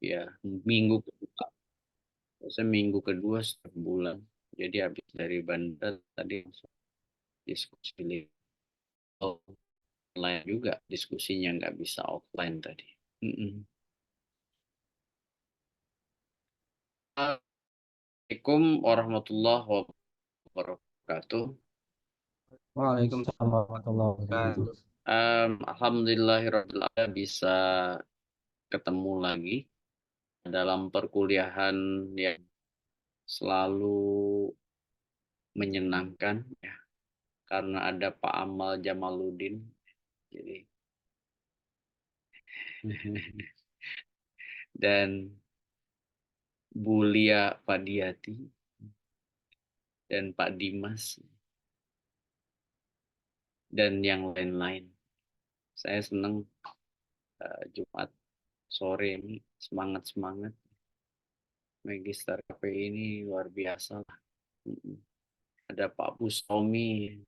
ya minggu kedua. Saya minggu kedua setiap bulan. Jadi habis dari bandar tadi langsung diskusi online juga, diskusinya nggak bisa offline tadi. Mm-mm. Assalamualaikum warahmatullahi wabarakatuh. Waalaikumsalam warahmatullahi wabarakatuh. Alhamdulillahirrahmanirrahim bisa ketemu lagi dalam perkuliahan yang selalu menyenangkan ya, karena ada Pak Amal Jamaluddin. Jadi dan Bulia Fadiati dan Pak Dimas dan yang lain-lain. Saya senang Jumat sore ini semangat-semangat. Magister KPI ini luar biasa. Ada Pak Bustomi.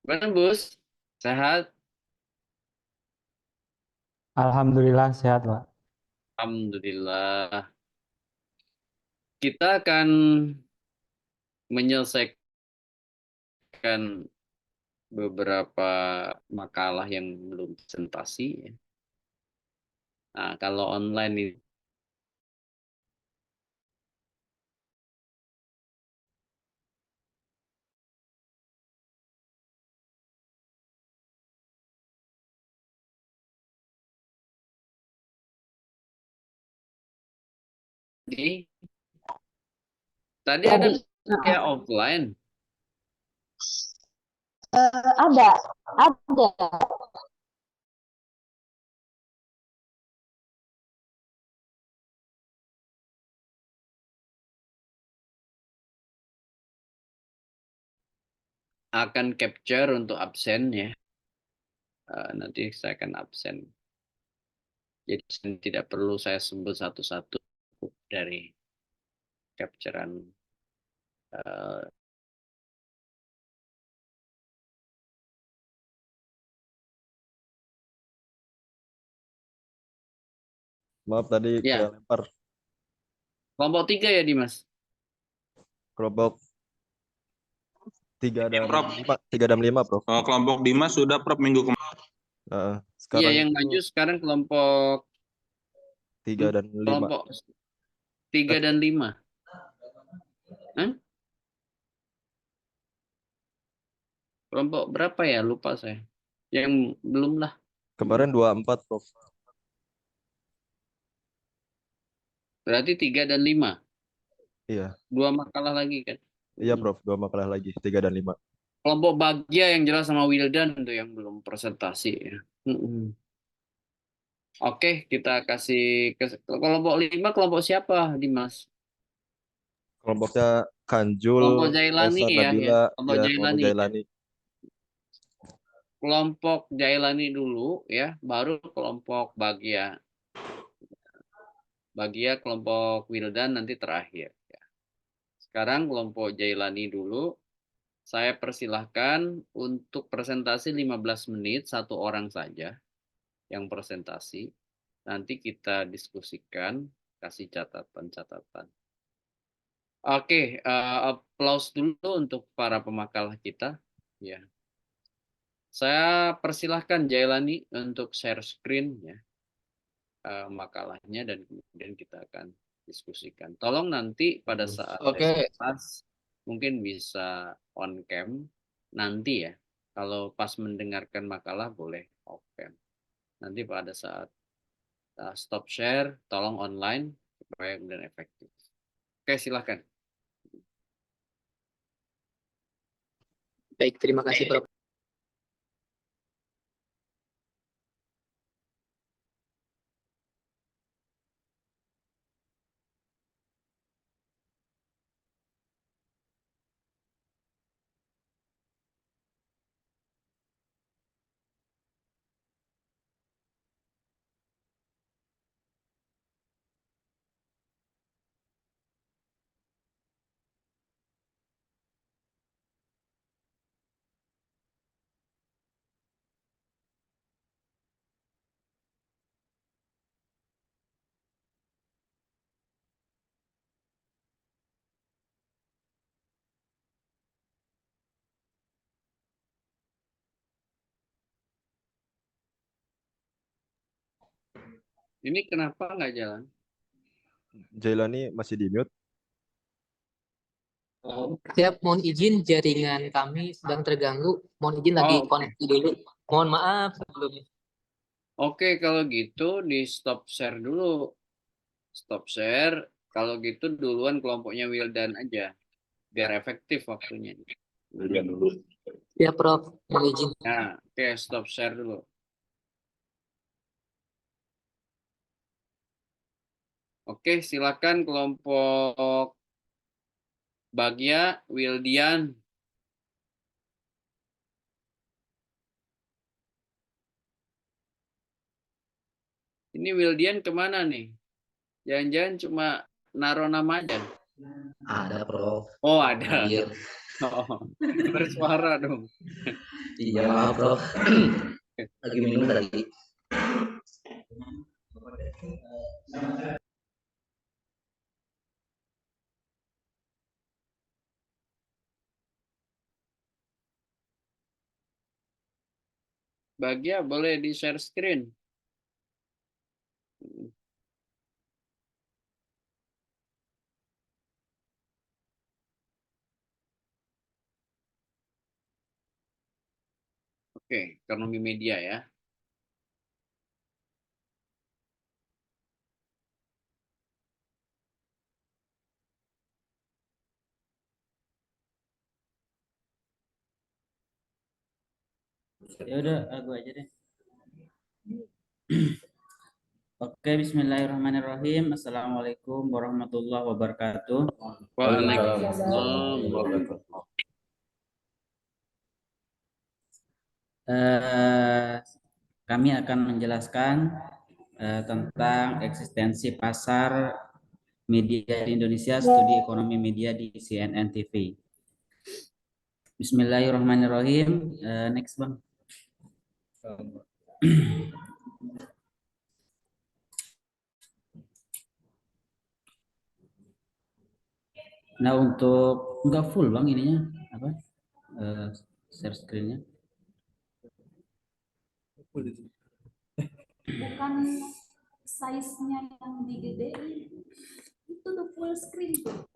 Gimana Bus? Sehat? Alhamdulillah sehat, Pak. Alhamdulillah. Kita akan menyelesaikan beberapa makalah yang belum presentasi ya. Nah, kalau online ini tadi ada Tadi, ya offline. ada. Akan capture untuk absen ya. Nanti saya akan absen. Jadi tidak perlu saya sebut satu-satu dari capturean. eh, Maaf tadi ya, kelempar kelompok 3 ya Dimas. kelompok 3 Ya, dan Prof. 5, 3 dan 5, Prof. Kelompok Dimas sudah Prof minggu kemarin. Iya, Sekarang yang itu maju sekarang kelompok 3 dan 5. kelompok 3 dan 5. Hah? Kelompok berapa ya? Lupa saya. Yang belum lah. Kemarin 24, Prof. Berarti 3 dan 5. Iya. 2 makalah lagi kan. Iya, Prof. 2 makalah lagi, 3 dan 5. Kelompok Bagja yang jelas sama Wildan itu yang belum presentasi ya. Oke, kita kasih ke kelompok 5, kelompok siapa, Dimas? Kelompoknya Kanjul, Kelompok Jailani Esa ya, Nabila, kelompok ya kelompok Jailani. Jailani. Kelompok Jailani dulu ya, baru kelompok Bagja. Bagja kelompok Wildan nanti terakhir ya. Sekarang kelompok Jailani dulu. Saya persilahkan untuk presentasi 15 menit, satu orang saja yang presentasi. Nanti kita diskusikan, kasih catatan-catatan. Oke, applause dulu untuk para pemakalah kita. Ya, saya persilahkan Jailani untuk share screen ya, makalahnya dan kemudian kita akan diskusikan. Tolong nanti pada saat Oke. pas mungkin bisa on cam nanti ya. Kalau pas mendengarkan makalah boleh off cam. Nanti pada saat stop share, tolong online supaya kemudian efektif. Oke, silahkan. Baik, terima kasih Prof. Ini kenapa nggak jalan? Jailani masih di mute. Siap, mohon izin jaringan kami sedang terganggu. Mohon izin lagi Oke. koneksi dulu. Mohon maaf sebelumnya. Oke, kalau gitu di stop share dulu. Stop share. Kalau gitu duluan kelompoknya Wildan aja. Biar efektif waktunya. Ya, Prof. Mohon izin. Nah, oke, stop share dulu. Oke, silakan kelompok Bagja, Wildian. Ini Wildian kemana nih? Jangan-jangan cuma naruh nama aja. Ada, Prof. Oh, ada. Hadir. Oh, bersuara dong. Iya, maaf, Prof. Lagi minum tadi. Bagja boleh di share screen. Oke, ekonomi media ya. Ya udah, aku aja deh. Oke, bismillahirrahmanirrahim. Assalamualaikum warahmatullahi wabarakatuh. Waalaikumsalam. Kami akan menjelaskan tentang eksistensi pasar media di Indonesia, studi ekonomi media di CNN TV. Bismillahirrahmanirrahim. Next, Bang. Nah, untuk enggak full Bang ininya apa? Share screen-nya. Bukan size-nya yang digedein, itu tuh full screen tuh.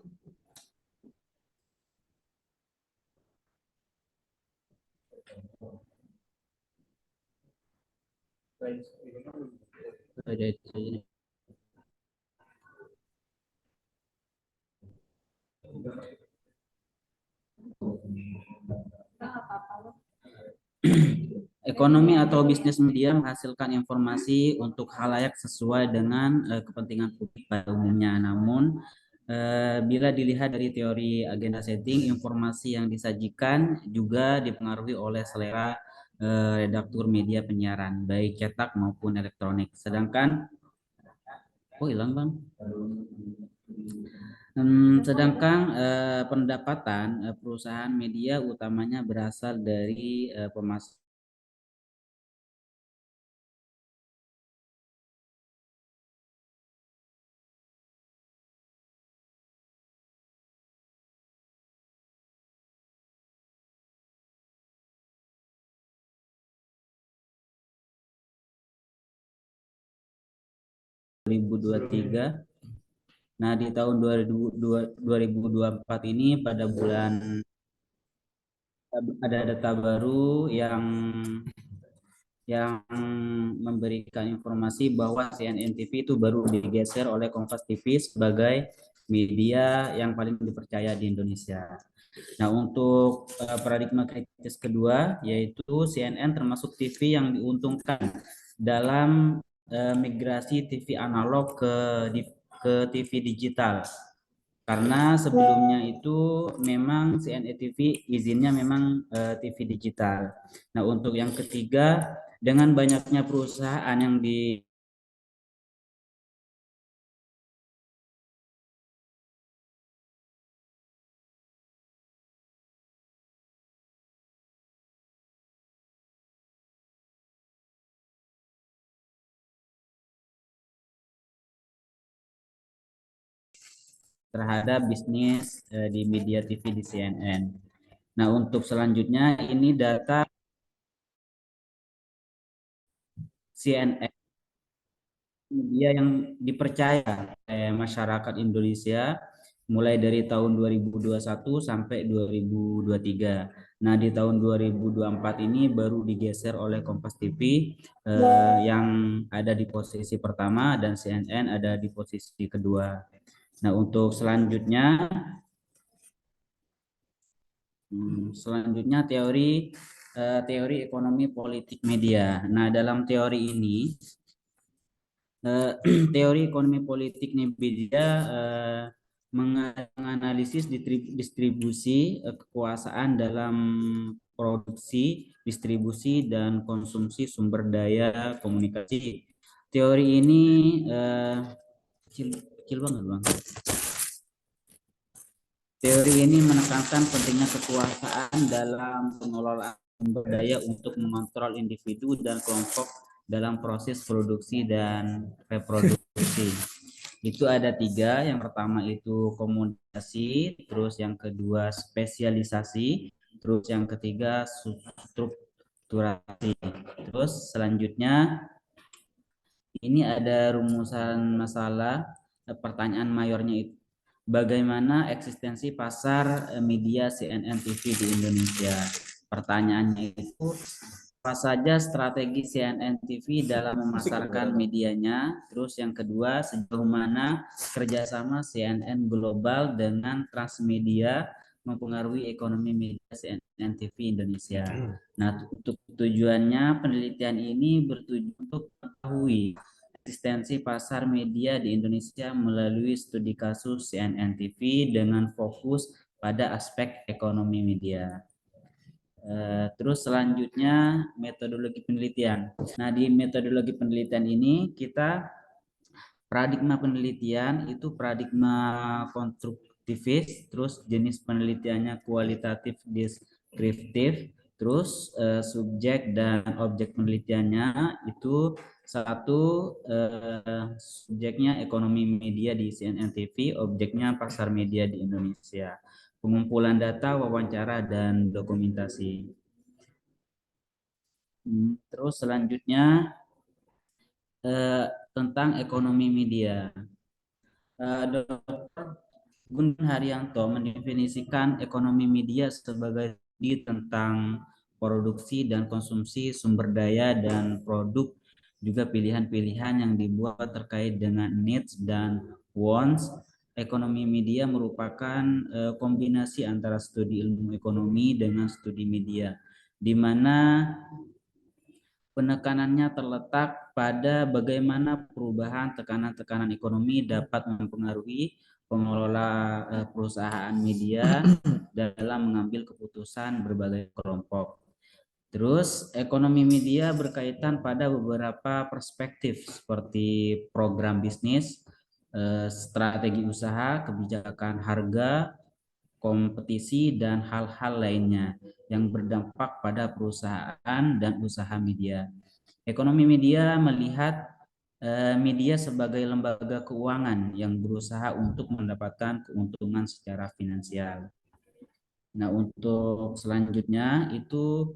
Ada itu aja. Ekonomi atau bisnis media menghasilkan informasi untuk khalayak sesuai dengan kepentingan publik pada umumnya. Namun, bila dilihat dari teori agenda setting, informasi yang disajikan juga dipengaruhi oleh selera redaktur media penyiaran, baik cetak maupun elektronik. Sedangkan, hilang Bang. Sedangkan pendapatan perusahaan media utamanya berasal dari pemasaran Nah, di tahun 2024 ini pada bulan ada data baru yang memberikan informasi bahwa CNN TV itu baru digeser oleh Kompas TV sebagai media yang paling dipercaya di Indonesia. Nah, untuk paradigma kritis kedua yaitu CNN termasuk TV yang diuntungkan dalam migrasi TV analog ke TV digital. Karena sebelumnya itu memang CNN TV izinnya memang TV digital. Nah, untuk yang ketiga, dengan banyaknya perusahaan yang terhadap bisnis di media TV di CNN. Nah, untuk selanjutnya ini data CNN media yang dipercaya oleh masyarakat Indonesia mulai dari tahun 2021 sampai 2023. Nah, di tahun 2024 ini baru digeser oleh Kompas TV yang ada di posisi pertama dan CNN ada di posisi kedua. Nah, untuk selanjutnya teori ekonomi politik media. Nah, dalam teori ini teori ekonomi politik media menganalisis distribusi kekuasaan dalam produksi, distribusi, dan konsumsi sumber daya komunikasi. Teori ini kecil banget, Bang. Teori ini menekankan pentingnya kekuasaan dalam pengelolaan sumber daya untuk mengontrol individu dan kelompok dalam proses produksi dan reproduksi. Itu ada 3, yang pertama itu komodasi, terus yang kedua spesialisasi, terus yang ketiga strukturasi. Terus selanjutnya ini ada rumusan masalah, pertanyaan mayornya itu bagaimana eksistensi pasar media CNN TV di Indonesia. Pertanyaannya itu apa saja strategi CNN TV dalam memasarkan medianya. Terus yang kedua, sejauh mana kerjasama CNN Global dengan Transmedia mempengaruhi ekonomi media CNN TV Indonesia. Nah, untuk tujuannya penelitian ini bertujuan untuk mengetahui eksistensi pasar media di Indonesia melalui studi kasus CNN TV dengan fokus pada aspek ekonomi media. Terus selanjutnya metodologi penelitian. Nah, di metodologi penelitian ini kita paradigma penelitian itu paradigma konstruktivis, terus jenis penelitiannya kualitatif deskriptif, terus subjek dan objek penelitiannya itu satu subjeknya ekonomi media di CNN TV, objeknya pasar media di Indonesia. Pengumpulan data, wawancara, dan dokumentasi. Terus selanjutnya tentang ekonomi media. Dr. Gun Haryanto mendefinisikan ekonomi media sebagai tentang produksi dan konsumsi sumber daya dan produk, juga pilihan-pilihan yang dibuat terkait dengan needs dan wants. Ekonomi media merupakan kombinasi antara studi ilmu ekonomi dengan studi media, di mana penekanannya terletak pada bagaimana perubahan tekanan-tekanan ekonomi dapat mempengaruhi pengelola perusahaan media dalam mengambil keputusan berbagai kelompok. Terus ekonomi media berkaitan pada beberapa perspektif seperti program bisnis, strategi usaha, kebijakan harga, kompetisi, dan hal-hal lainnya yang berdampak pada perusahaan dan usaha media. Ekonomi media melihat media sebagai lembaga keuangan yang berusaha untuk mendapatkan keuntungan secara finansial. Nah, untuk selanjutnya itu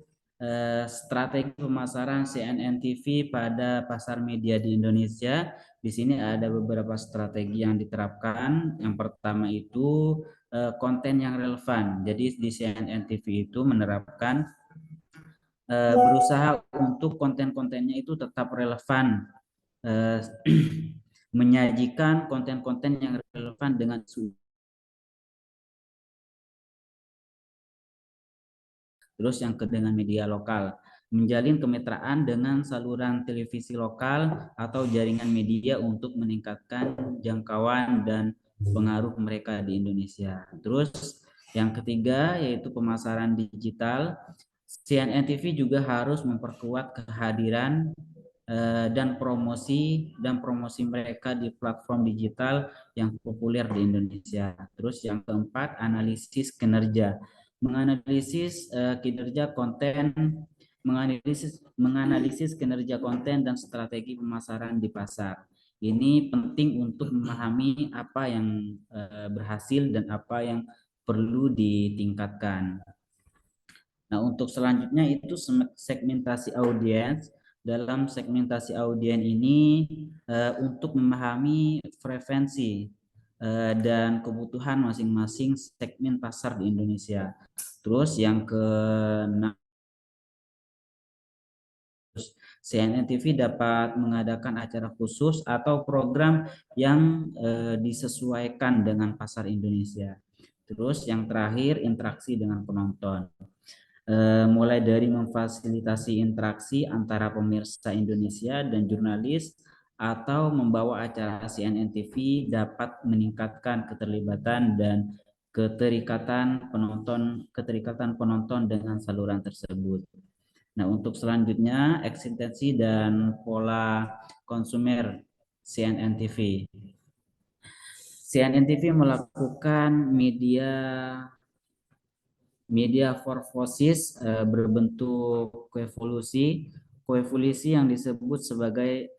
strategi pemasaran CNN TV pada pasar media di Indonesia. Di sini ada beberapa strategi yang diterapkan. Yang pertama itu konten yang relevan. Jadi di CNN TV itu menerapkan berusaha untuk konten-kontennya itu tetap relevan, menyajikan konten-konten yang relevan dengan terus yang dengan media lokal, menjalin kemitraan dengan saluran televisi lokal atau jaringan media untuk meningkatkan jangkauan dan pengaruh mereka di Indonesia. Terus yang ketiga yaitu pemasaran digital. CNN TV juga harus memperkuat kehadiran dan promosi mereka di platform digital yang populer di Indonesia. Terus yang keempat, analisis kinerja. Menganalisis kinerja konten, menganalisis kinerja konten dan strategi pemasaran di pasar. Ini penting untuk memahami apa yang berhasil dan apa yang perlu ditingkatkan. Nah, untuk selanjutnya itu segmentasi audiens. dalam segmentasi audiens ini untuk memahami preferensi dan kebutuhan masing-masing segmen pasar di Indonesia. Terus yang keenam, CNN TV dapat mengadakan acara khusus atau program yang disesuaikan dengan pasar Indonesia. Terus yang terakhir, interaksi dengan penonton. Mulai dari memfasilitasi interaksi antara pemirsa Indonesia dan jurnalis, atau membawa acara CNN TV dapat meningkatkan keterlibatan dan keterikatan penonton dengan saluran tersebut. Nah, untuk selanjutnya, eksistensi dan pola konsumer CNN TV. CNN TV melakukan media morfosis berbentuk koevolusi yang disebut sebagai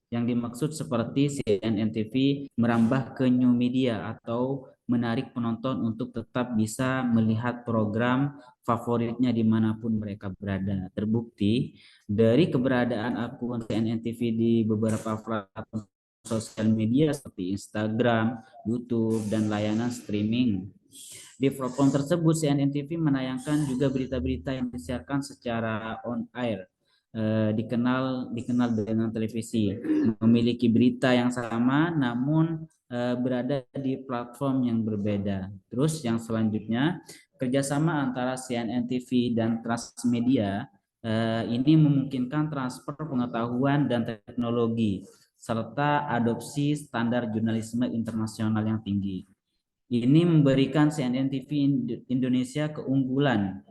yang dimaksud seperti CNN TV merambah ke new media atau menarik penonton untuk tetap bisa melihat program favoritnya dimanapun mereka berada. Terbukti dari keberadaan akun CNN TV di beberapa platform sosial media seperti Instagram, YouTube, dan layanan streaming. Di platform tersebut, CNN TV menayangkan juga berita-berita yang disiarkan secara on air, dikenal dengan televisi, memiliki berita yang sama namun berada di platform yang berbeda. Terus yang selanjutnya, kerjasama antara CNN TV dan Transmedia ini memungkinkan transfer pengetahuan dan teknologi serta adopsi standar jurnalisme internasional yang tinggi. Ini memberikan CNN TV Indonesia keunggulan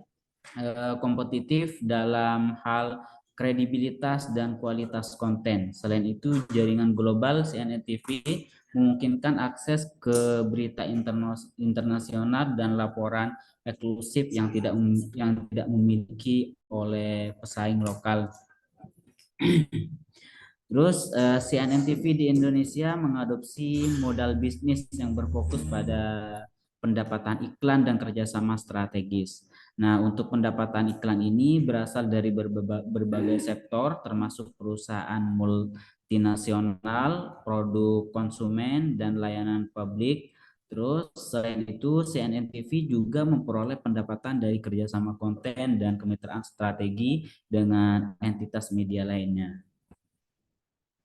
kompetitif dalam hal kredibilitas dan kualitas konten. Selain itu, jaringan global CNN TV memungkinkan akses ke berita internasional dan laporan eksklusif yang tidak memiliki oleh pesaing lokal. Terus CNN TV di Indonesia mengadopsi modal bisnis yang berfokus pada pendapatan iklan dan kerjasama strategis. Nah, untuk pendapatan iklan ini berasal dari berbagai sektor, termasuk perusahaan multinasional, produk konsumen, dan layanan publik. Terus selain itu, CNN TV juga memperoleh pendapatan dari kerjasama konten dan kemitraan strategi dengan entitas media lainnya.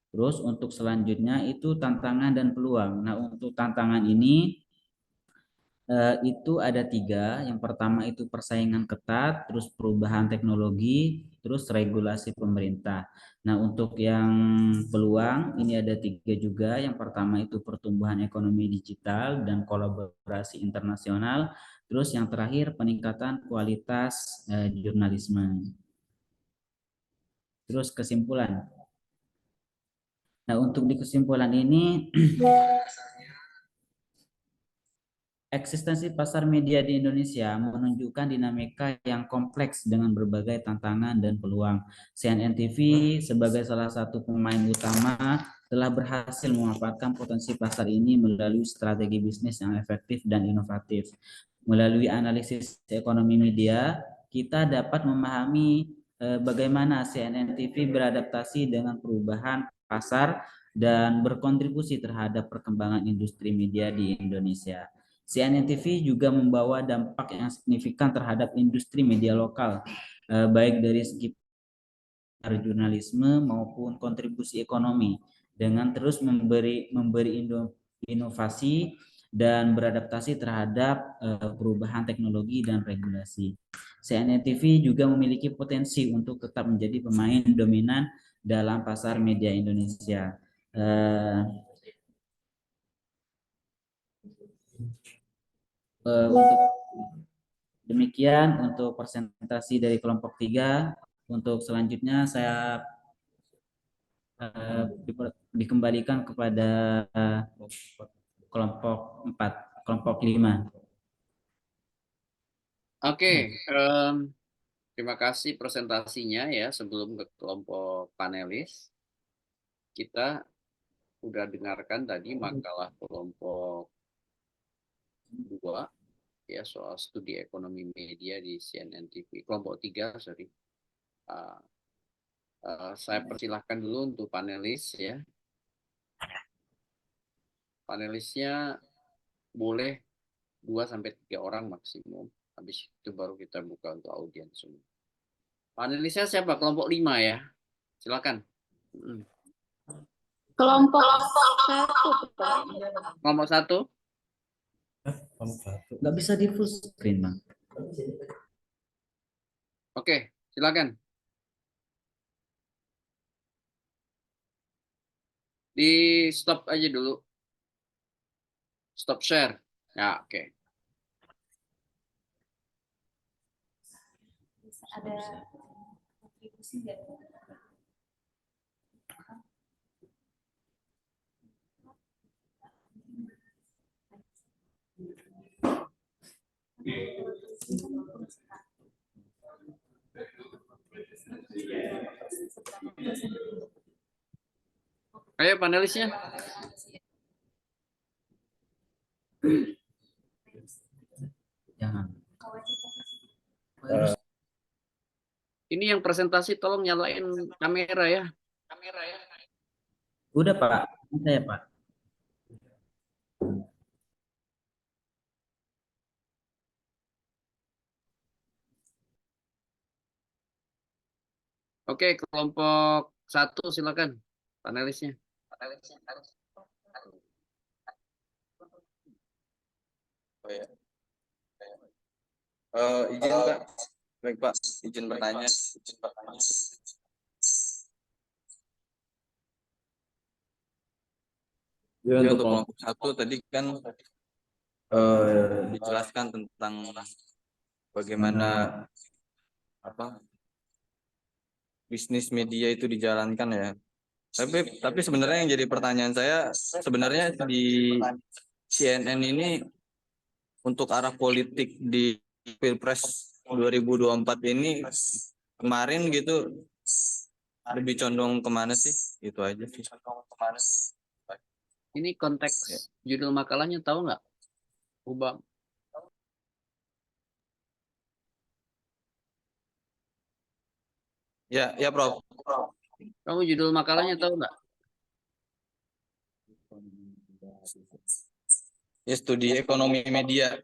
Terus untuk selanjutnya itu tantangan dan peluang. Nah, untuk tantangan ini itu ada 3. Yang pertama itu persaingan ketat, terus perubahan teknologi, terus regulasi pemerintah. Nah, untuk yang peluang ini ada 3 juga. Yang pertama itu pertumbuhan ekonomi digital dan kolaborasi internasional. Terus yang terakhir peningkatan kualitas jurnalisme. Terus kesimpulan. Nah, untuk di kesimpulan ini, eksistensi pasar media di Indonesia menunjukkan dinamika yang kompleks dengan berbagai tantangan dan peluang. CNN TV sebagai salah satu pemain utama telah berhasil memanfaatkan potensi pasar ini melalui strategi bisnis yang efektif dan inovatif. Melalui analisis ekonomi media, kita dapat memahami bagaimana CNN TV beradaptasi dengan perubahan pasar dan berkontribusi terhadap perkembangan industri media di Indonesia. CNN TV juga membawa dampak yang signifikan terhadap industri media lokal, baik dari segi jurnalisme maupun kontribusi ekonomi, dengan terus memberi inovasi dan beradaptasi terhadap perubahan teknologi dan regulasi. CNN TV juga memiliki potensi untuk tetap menjadi pemain dominan dalam pasar media Indonesia. Untuk demikian untuk presentasi dari kelompok 3. Untuk selanjutnya saya dikembalikan kepada kelompok 4, kelompok 5. Oke, terima kasih presentasinya ya. Sebelum ke kelompok panelis, kita udah dengarkan tadi makalah kelompok 2 ya soal studi ekonomi media di CNN TV. Kelompok 3, sorry. Saya persilahkan dulu untuk panelis ya. Panelisnya boleh 2 sampai 3 orang maksimum. Habis itu baru kita buka untuk audiens semua. Panelisnya siapa? Kelompok 5 ya. Silakan. Kelompok satu, Pak. Kelompok 1. Nggak bisa di full screen, Bang. Oke, silakan. Di stop aja dulu. Stop share. Ya, oke. Ada kontribusi nggak? Ayo panelisnya. Jangan. Ini yang presentasi tolong nyalain kamera ya. Udah, Pak. Saya, Pak. Oke, kelompok 1 silakan panelisnya. Oh, ya. Izin Pak, baik Pak, izin bertanya. Ya, Ya, untuk untuk kelompok 1 tadi kan dijelaskan tentang bagaimana bisnis media itu dijalankan ya. Tapi sebenarnya yang jadi pertanyaan saya sebenarnya di CNN ini untuk arah politik di Pilpres 2024 ini kemarin gitu lebih condong kemana sih? Itu aja sih. Ini konteks judul makalahnya tahu nggak? Ubah. Ya, ya Prof. Kamu judul makalahnya tahu nggak? Ya, studi ekonomi media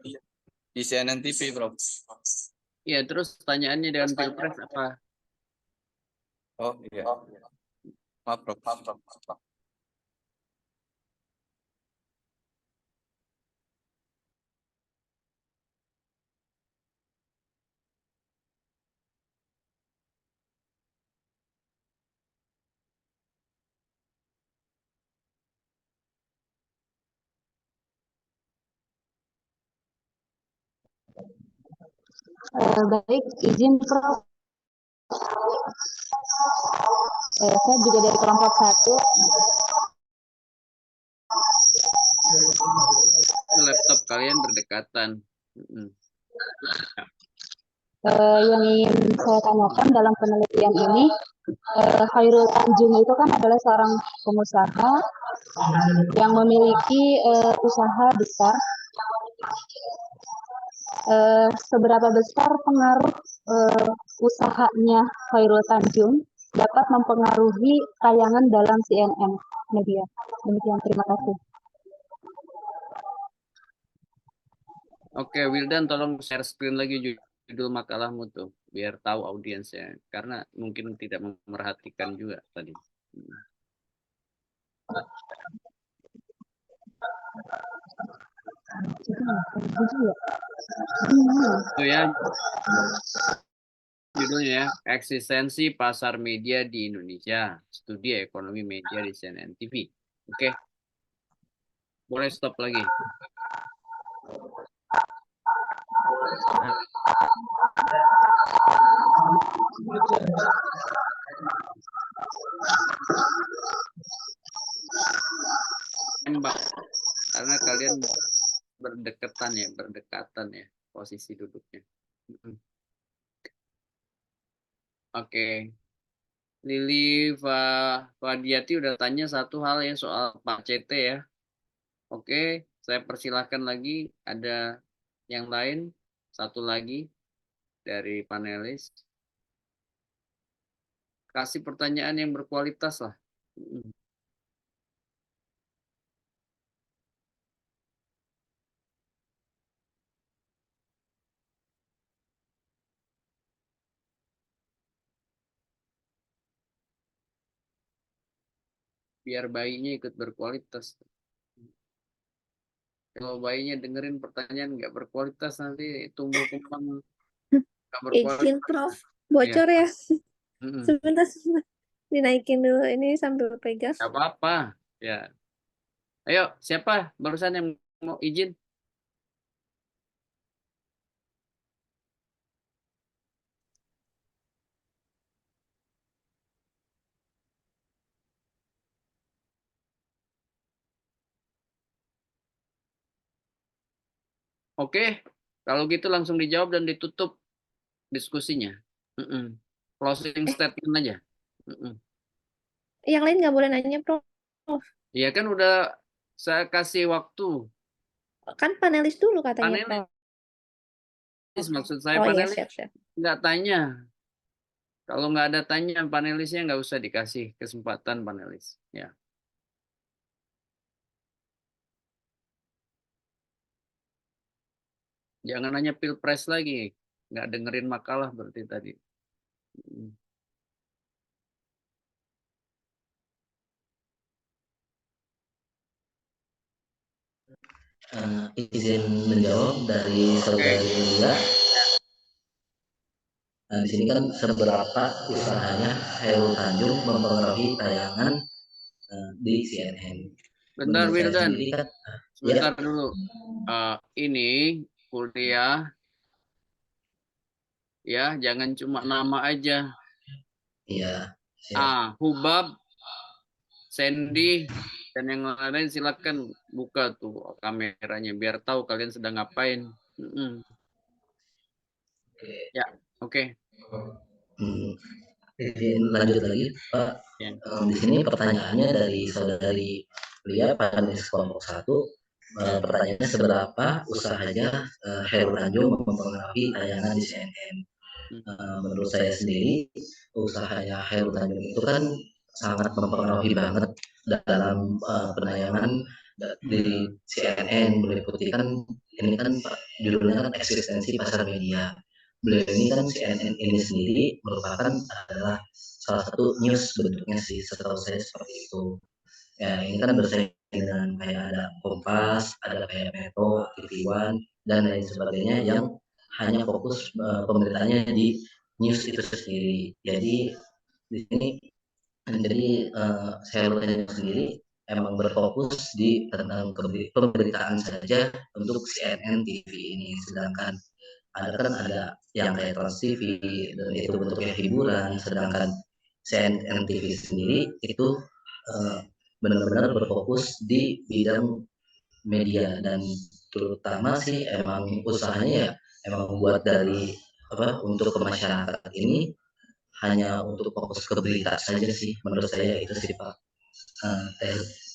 di CNN TV, Prof. Iya, terus pertanyaannya dengan Pilpres apa? Oh, iya. Maaf, Prof. Baik, izin Prof. Saya juga dari kelompok 1. Laptop kalian berdekatan. Yang ingin saya tanyakan dalam penelitian ini, Khairul Tanjung itu kan adalah seorang pengusaha yang memiliki usaha besar. Seberapa besar pengaruh usahanya Khairul Tanjung dapat mempengaruhi tayangan dalam CNN media? Demikian, terima kasih. Oke, Wildan tolong share screen lagi judul makalahmu tuh, biar tahu audiensnya. Karena mungkin tidak memerhatikan juga tadi. Itu ya, judulnya ya, eksistensi pasar media di Indonesia, studi ekonomi media di CNN TV. Oke, boleh stop lagi. Mbak, karena kalian berdekatan ya posisi duduknya. Oke. Lili Fadiati udah tanya satu hal ya soal Pak CT ya. Oke, saya persilahkan lagi, ada yang lain, satu lagi dari panelis. kasih pertanyaan yang berkualitas lah. Biar bayinya ikut berkualitas. Kalau bayinya dengerin pertanyaan nggak berkualitas, nanti tumbuh kembang nggak berkualitas. Izin Prof, bocor ya. Sebentar, dinaikin dulu ini sambil pegang. Nggak apa-apa, ya. Ayo, siapa barusan yang mau izin? Oke, kalau gitu langsung dijawab dan ditutup diskusinya. Closing statement aja. Yang lain nggak boleh nanya, Prof. Iya kan udah saya kasih waktu. Kan panelis dulu katanya, Panelis, Prof. maksud saya Oh iya, panelis siap. nggak tanya. Kalau nggak ada tanya, panelisnya nggak usah dikasih kesempatan panelis. Ya. Jangan hanya pilpres lagi, nggak dengerin makalah berarti tadi. Izin menjawab dari saudari Lia. Nah, di sini kan seberapa usahanya Khairul Tanjung mempengaruhi tayangan di CNN. Bentar, Wildan. Kan, sebentar dulu. Ini kuliah, ya jangan cuma nama aja. Iya. Hubab, Sandy, dan yang lain silakan buka tuh kameranya biar tahu kalian sedang ngapain. Ya, oke. Izin lanjut lagi, Pak. Ya. Di sini pertanyaannya dari saudari Lia panelis kelompok 1. Pertanyaannya seberapa usahanya Khairul Tanjung mempengaruhi tayangan di CNN. Menurut saya sendiri usahanya Khairul Tanjung itu kan sangat mempengaruhi banget dalam penayangan di CNN. Meliputi kan ini kan judulnya kan eksistensi pasar media. Beliau ini kan CNN ini sendiri merupakan adalah salah satu news bentuknya sih, setahu saya seperti itu. Ya ini kan bersaing dengan kayak ada Kompas, ada kayak Metro, TV One, dan lain sebagainya yang hanya fokus pemberitaannya di news itu sendiri. Jadi di sini saya sendiri emang berfokus di tentang pemberitaan saja untuk CNN TV ini, sedangkan ada yang kayak Trans TV itu bentuknya hiburan, sedangkan CNN TV sendiri itu benar-benar berfokus di bidang media, dan terutama sih emang usahanya ya emang buat dari untuk ke masyarakat ini hanya untuk fokus ke berita saja sih, menurut saya itu sih Pak.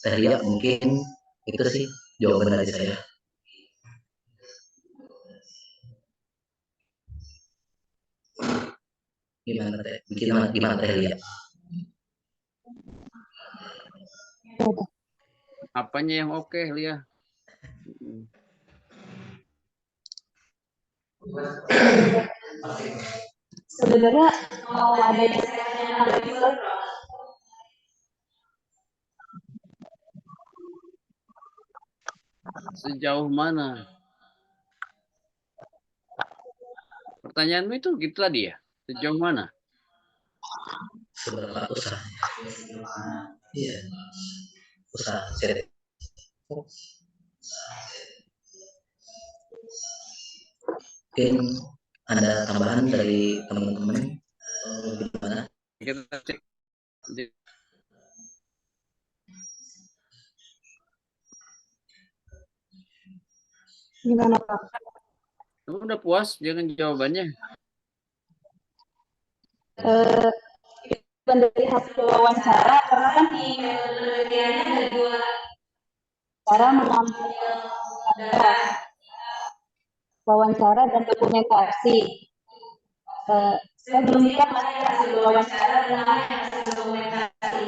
Teh Lia mungkin itu sih jawaban dari saya. Gimana Teh Lia? Apanya yang oke, Lia? Sebenarnya mau ada sejauh mana? Pertanyaanmu itu gitu tadi ya? Sejauh mana? Seberapa usaha? Iya. Usaha. Mungkin ada tambahan dari teman-teman gimana? Kita cek. Gimana Pak? Kamu udah puas dengan jawabannya? Dari hasil wawancara, karena kan di penelitiannya ada 2 cara mengambil wawancara dan dokumentasi. Saya belum lihat mana yang hasil wawancara dan mana yang hasil dokumentasi.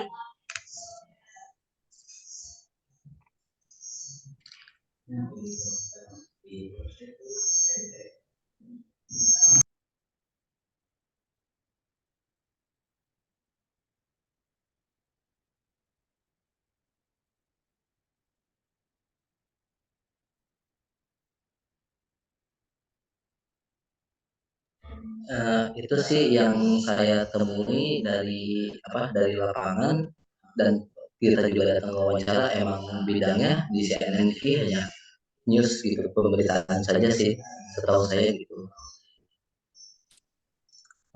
Itu sih yang saya temui dari lapangan, dan kita juga datang ke wawancara, emang bidangnya di CNN TV hanya news gitu, pemberitaan saja sih setahu saya gitu.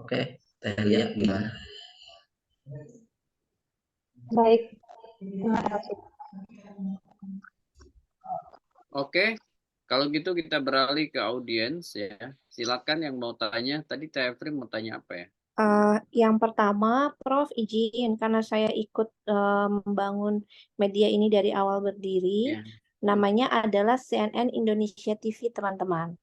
Oke, Teh Lia gimana? Baik, terima kasih. Oke, kalau gitu kita beralih ke audiens ya. Silakan yang mau tanya. Tadi Teh Efri mau tanya apa ya? Yang pertama, Prof, izin karena saya ikut membangun media ini dari awal berdiri. Ya. Namanya adalah CNN Indonesia TV, teman-teman.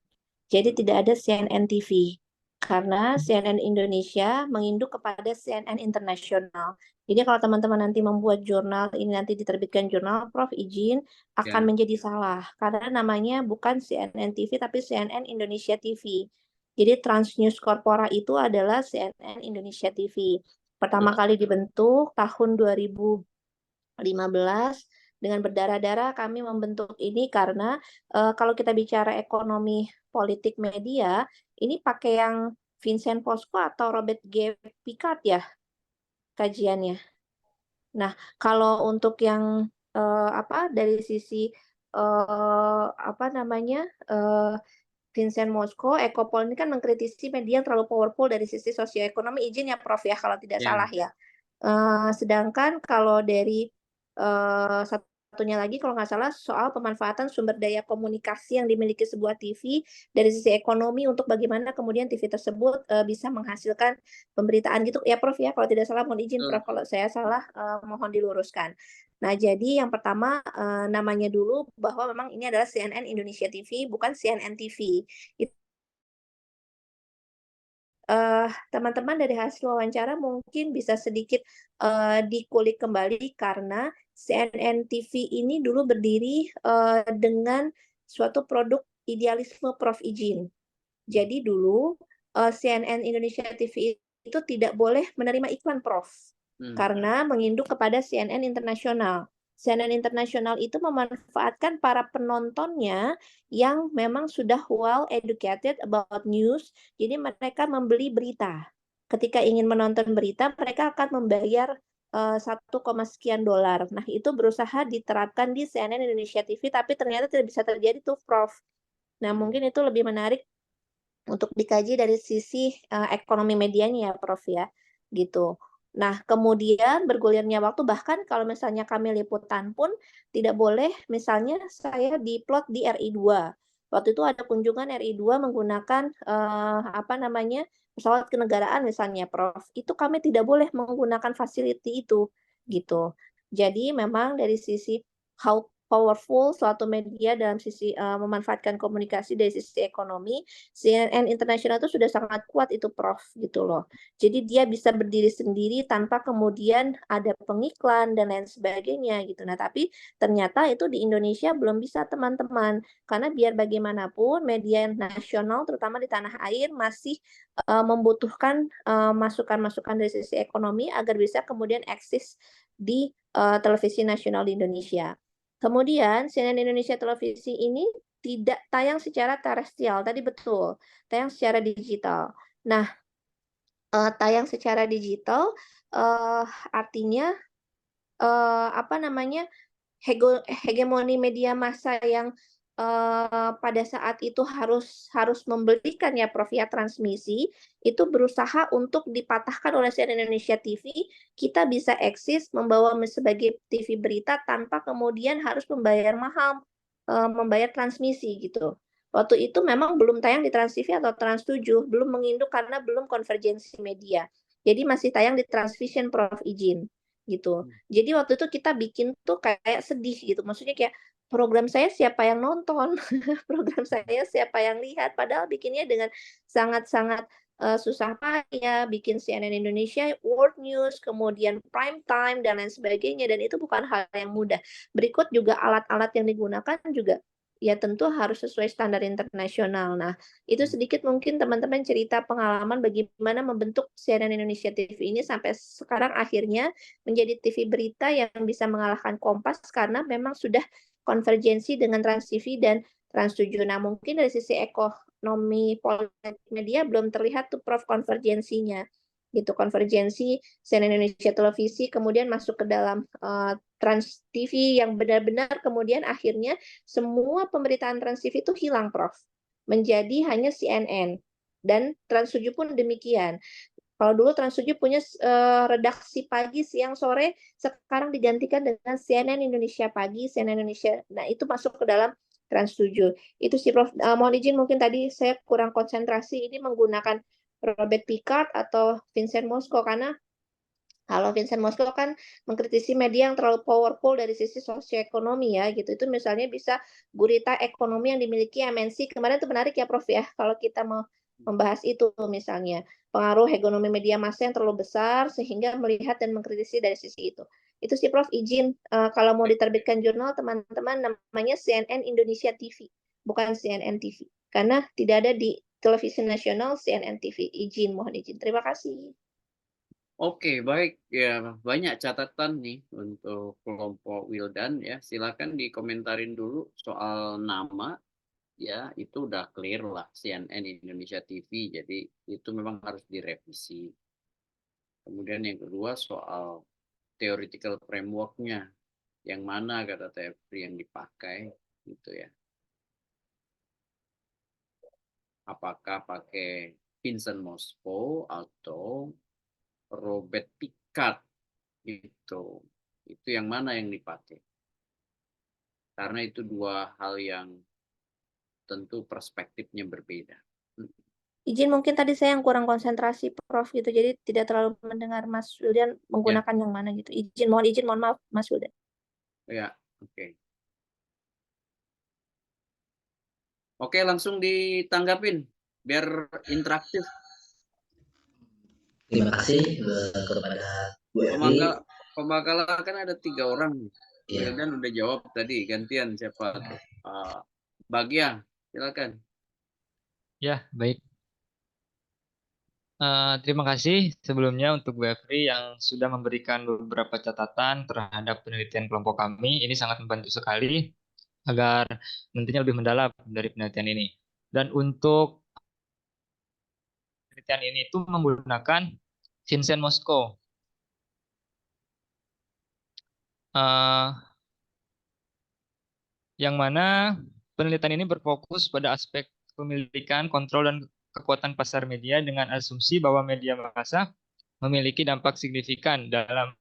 Jadi tidak ada CNN TV. Karena CNN Indonesia menginduk kepada CNN Internasional. Jadi kalau teman-teman nanti membuat jurnal, ini nanti diterbitkan jurnal, Prof izin, akan Ya. menjadi salah. Karena namanya bukan CNN TV, tapi CNN Indonesia TV. Jadi Transnews Corpora itu adalah CNN Indonesia TV. Pertama kali dibentuk tahun 2015, dengan berdarah-darah kami membentuk ini karena kalau kita bicara ekonomi politik media, ini pakai yang Vincent Fosco atau Robert G. Picard ya kajiannya. Nah, kalau untuk yang dari sisi Vincent Mosco, Ecopol ini kan mengkritisi media yang terlalu powerful dari sisi sosioekonomi, izin ya Prof ya kalau tidak salah ya. Sedangkan kalau dari satunya lagi kalau nggak salah soal pemanfaatan sumber daya komunikasi yang dimiliki sebuah TV dari sisi ekonomi untuk bagaimana kemudian TV tersebut bisa menghasilkan pemberitaan gitu ya Prof ya, kalau tidak salah mohon izin Prof kalau saya salah mohon diluruskan. Nah, jadi yang pertama namanya dulu bahwa memang ini adalah CNN Indonesia TV, bukan CNN TV. Teman-teman dari hasil wawancara mungkin bisa sedikit dikulik kembali karena CNN TV ini dulu berdiri dengan suatu produk idealisme Prof izin. Jadi dulu CNN Indonesia TV itu tidak boleh menerima iklan Prof. Karena menginduk kepada CNN Internasional. CNN Internasional itu memanfaatkan para penontonnya yang memang sudah well educated about news, jadi mereka membeli berita. Ketika ingin menonton berita, mereka akan membayar 1, sekian dolar. Nah, itu berusaha diterapkan di CNN Indonesia TV, tapi ternyata tidak bisa terjadi tuh, Prof. Nah, mungkin itu lebih menarik untuk dikaji dari sisi ekonomi medianya ya, Prof ya, gitu. Nah, kemudian bergulirnya waktu, bahkan kalau misalnya kami liputan pun tidak boleh misalnya saya diplot di RI2. Waktu itu ada kunjungan RI2 menggunakan pesawat kenegaraan misalnya, Prof. Itu kami tidak boleh menggunakan facility itu, gitu. Jadi memang dari sisi how powerful suatu media dalam sisi memanfaatkan komunikasi dari sisi ekonomi, CNN Internasional itu sudah sangat kuat itu Prof gitu loh. Jadi dia bisa berdiri sendiri tanpa kemudian ada pengiklan dan lain sebagainya gitu. Nah, tapi ternyata itu di Indonesia belum bisa teman-teman. Karena biar bagaimanapun media nasional terutama di tanah air masih membutuhkan masukan-masukan dari sisi ekonomi agar bisa kemudian eksis di televisi nasional di Indonesia. Kemudian CNN Indonesia Televisi ini tidak tayang secara terestrial, tadi betul, tayang secara digital. Nah, tayang secara digital artinya hegemoni media massa yang pada saat itu harus membelikan ya Prof ya transmisi itu berusaha untuk dipatahkan oleh CNN Indonesia TV. Kita bisa eksis membawa sebagai TV berita tanpa kemudian harus membayar mahal, membayar transmisi gitu. Waktu itu memang belum tayang di Trans TV atau Trans 7, belum menginduk karena belum konvergensi media. Jadi masih tayang di Transvision Prof izin gitu. Jadi waktu itu kita bikin tuh kayak sedih gitu. Maksudnya kayak program saya siapa yang nonton, program saya siapa yang lihat, padahal bikinnya dengan sangat-sangat susah payah bikin CNN Indonesia World News, kemudian prime time dan lain sebagainya, dan itu bukan hal yang mudah. Berikut juga alat-alat yang digunakan juga ya tentu harus sesuai standar internasional. Nah, itu sedikit mungkin teman-teman cerita pengalaman bagaimana membentuk CNN Indonesia TV ini sampai sekarang akhirnya menjadi TV berita yang bisa mengalahkan Kompas karena memang sudah konvergensi dengan Trans TV dan Trans 7. Nah, mungkin dari sisi ekonomi politik media belum terlihat tuh Prof konvergensinya. Gitu, konvergensi CNN Indonesia Televisi kemudian masuk ke dalam Trans TV yang benar-benar kemudian akhirnya semua pemberitaan Trans TV itu hilang, Prof. Menjadi hanya CNN. Dan Trans 7 pun demikian. Kalau dulu Trans 7 punya redaksi pagi, siang, sore, sekarang digantikan dengan CNN Indonesia Pagi, CNN Indonesia. Nah, itu masuk ke dalam Trans 7. Itu sih, Prof. Mohon izin mungkin tadi saya kurang konsentrasi ini menggunakan Robert Picard atau Vincent Mosco, karena kalau Vincent Mosco kan mengkritisi media yang terlalu powerful dari sisi sosioekonomi ya gitu. Itu misalnya bisa gurita ekonomi yang dimiliki MNC. Kemarin itu menarik ya Prof ya, kalau kita mau membahas itu misalnya. Pengaruh hegemoni media massa yang terlalu besar sehingga melihat dan mengkritisi dari sisi itu. Itu sih Prof, izin kalau mau diterbitkan jurnal teman-teman namanya CNN Indonesia TV, bukan CNN TV. Karena tidak ada di televisi nasional CNN TV. Mohon izin. Terima kasih. Oke, baik. Ya, banyak catatan nih untuk kelompok Wildan ya. Silakan dikomentarin dulu soal nama. Ya, itu udah clear lah CNN Indonesia TV. Jadi itu memang harus direvisi. Kemudian yang kedua soal theoretical framework-nya. Yang mana kata Tefri yang dipakai gitu ya. Apakah pakai Vincent Mosco atau Robert Picard gitu. Itu yang mana yang dipakai? Karena itu dua hal yang tentu perspektifnya berbeda. Izin mungkin tadi saya yang kurang konsentrasi Prof gitu. Jadi tidak terlalu mendengar Mas Wildan menggunakan yang mana gitu. Mohon maaf Mas Wildan. Ya, oke. Oke, langsung ditanggapin biar interaktif. Terima kasih kepada Bu Evi. Pembakalan kan ada 3 orang. Iya. Wildan udah jawab tadi, gantian siapa tuh? Bagja, silakan. Ya, baik. Terima kasih sebelumnya untuk Bu Efri yang sudah memberikan beberapa catatan terhadap penelitian kelompok kami. Ini sangat membantu sekali agar nantinya lebih mendalam dari penelitian ini. Dan untuk penelitian ini itu menggunakan Vincent Mosco. Yang mana penelitian ini berfokus pada aspek pemilikan, kontrol, dan kekuatan pasar media dengan asumsi bahwa media massa memiliki dampak signifikan dalam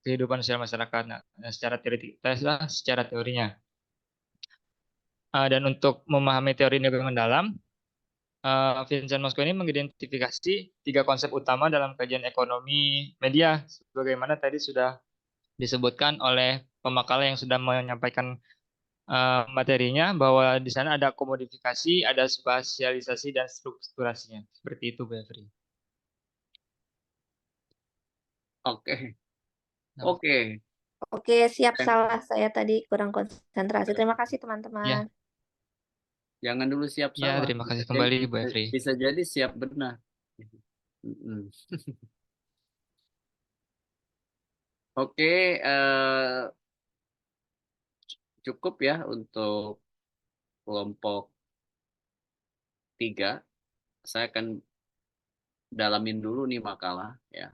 kehidupan sosial masyarakat. Nah, secara teorinya. Dan untuk memahami teori ini lebih mendalam, Vincent Mosco ini mengidentifikasi 3 konsep utama dalam kajian ekonomi media, sebagaimana tadi sudah disebutkan oleh pemakala yang sudah menyampaikan materinya, bahwa di sana ada komodifikasi, ada spasialisasi, dan strukturasinya. Seperti itu, Bu Efri. Oke. Oke, siap, salah saya tadi kurang konsentrasi. Terima kasih teman-teman. Ya. Jangan dulu siap salah. Ya, terima kasih kembali Bu Efri. Bisa jadi siap benar. Oke, cukup ya untuk kelompok 3. Saya akan dalamin dulu nih makalah ya.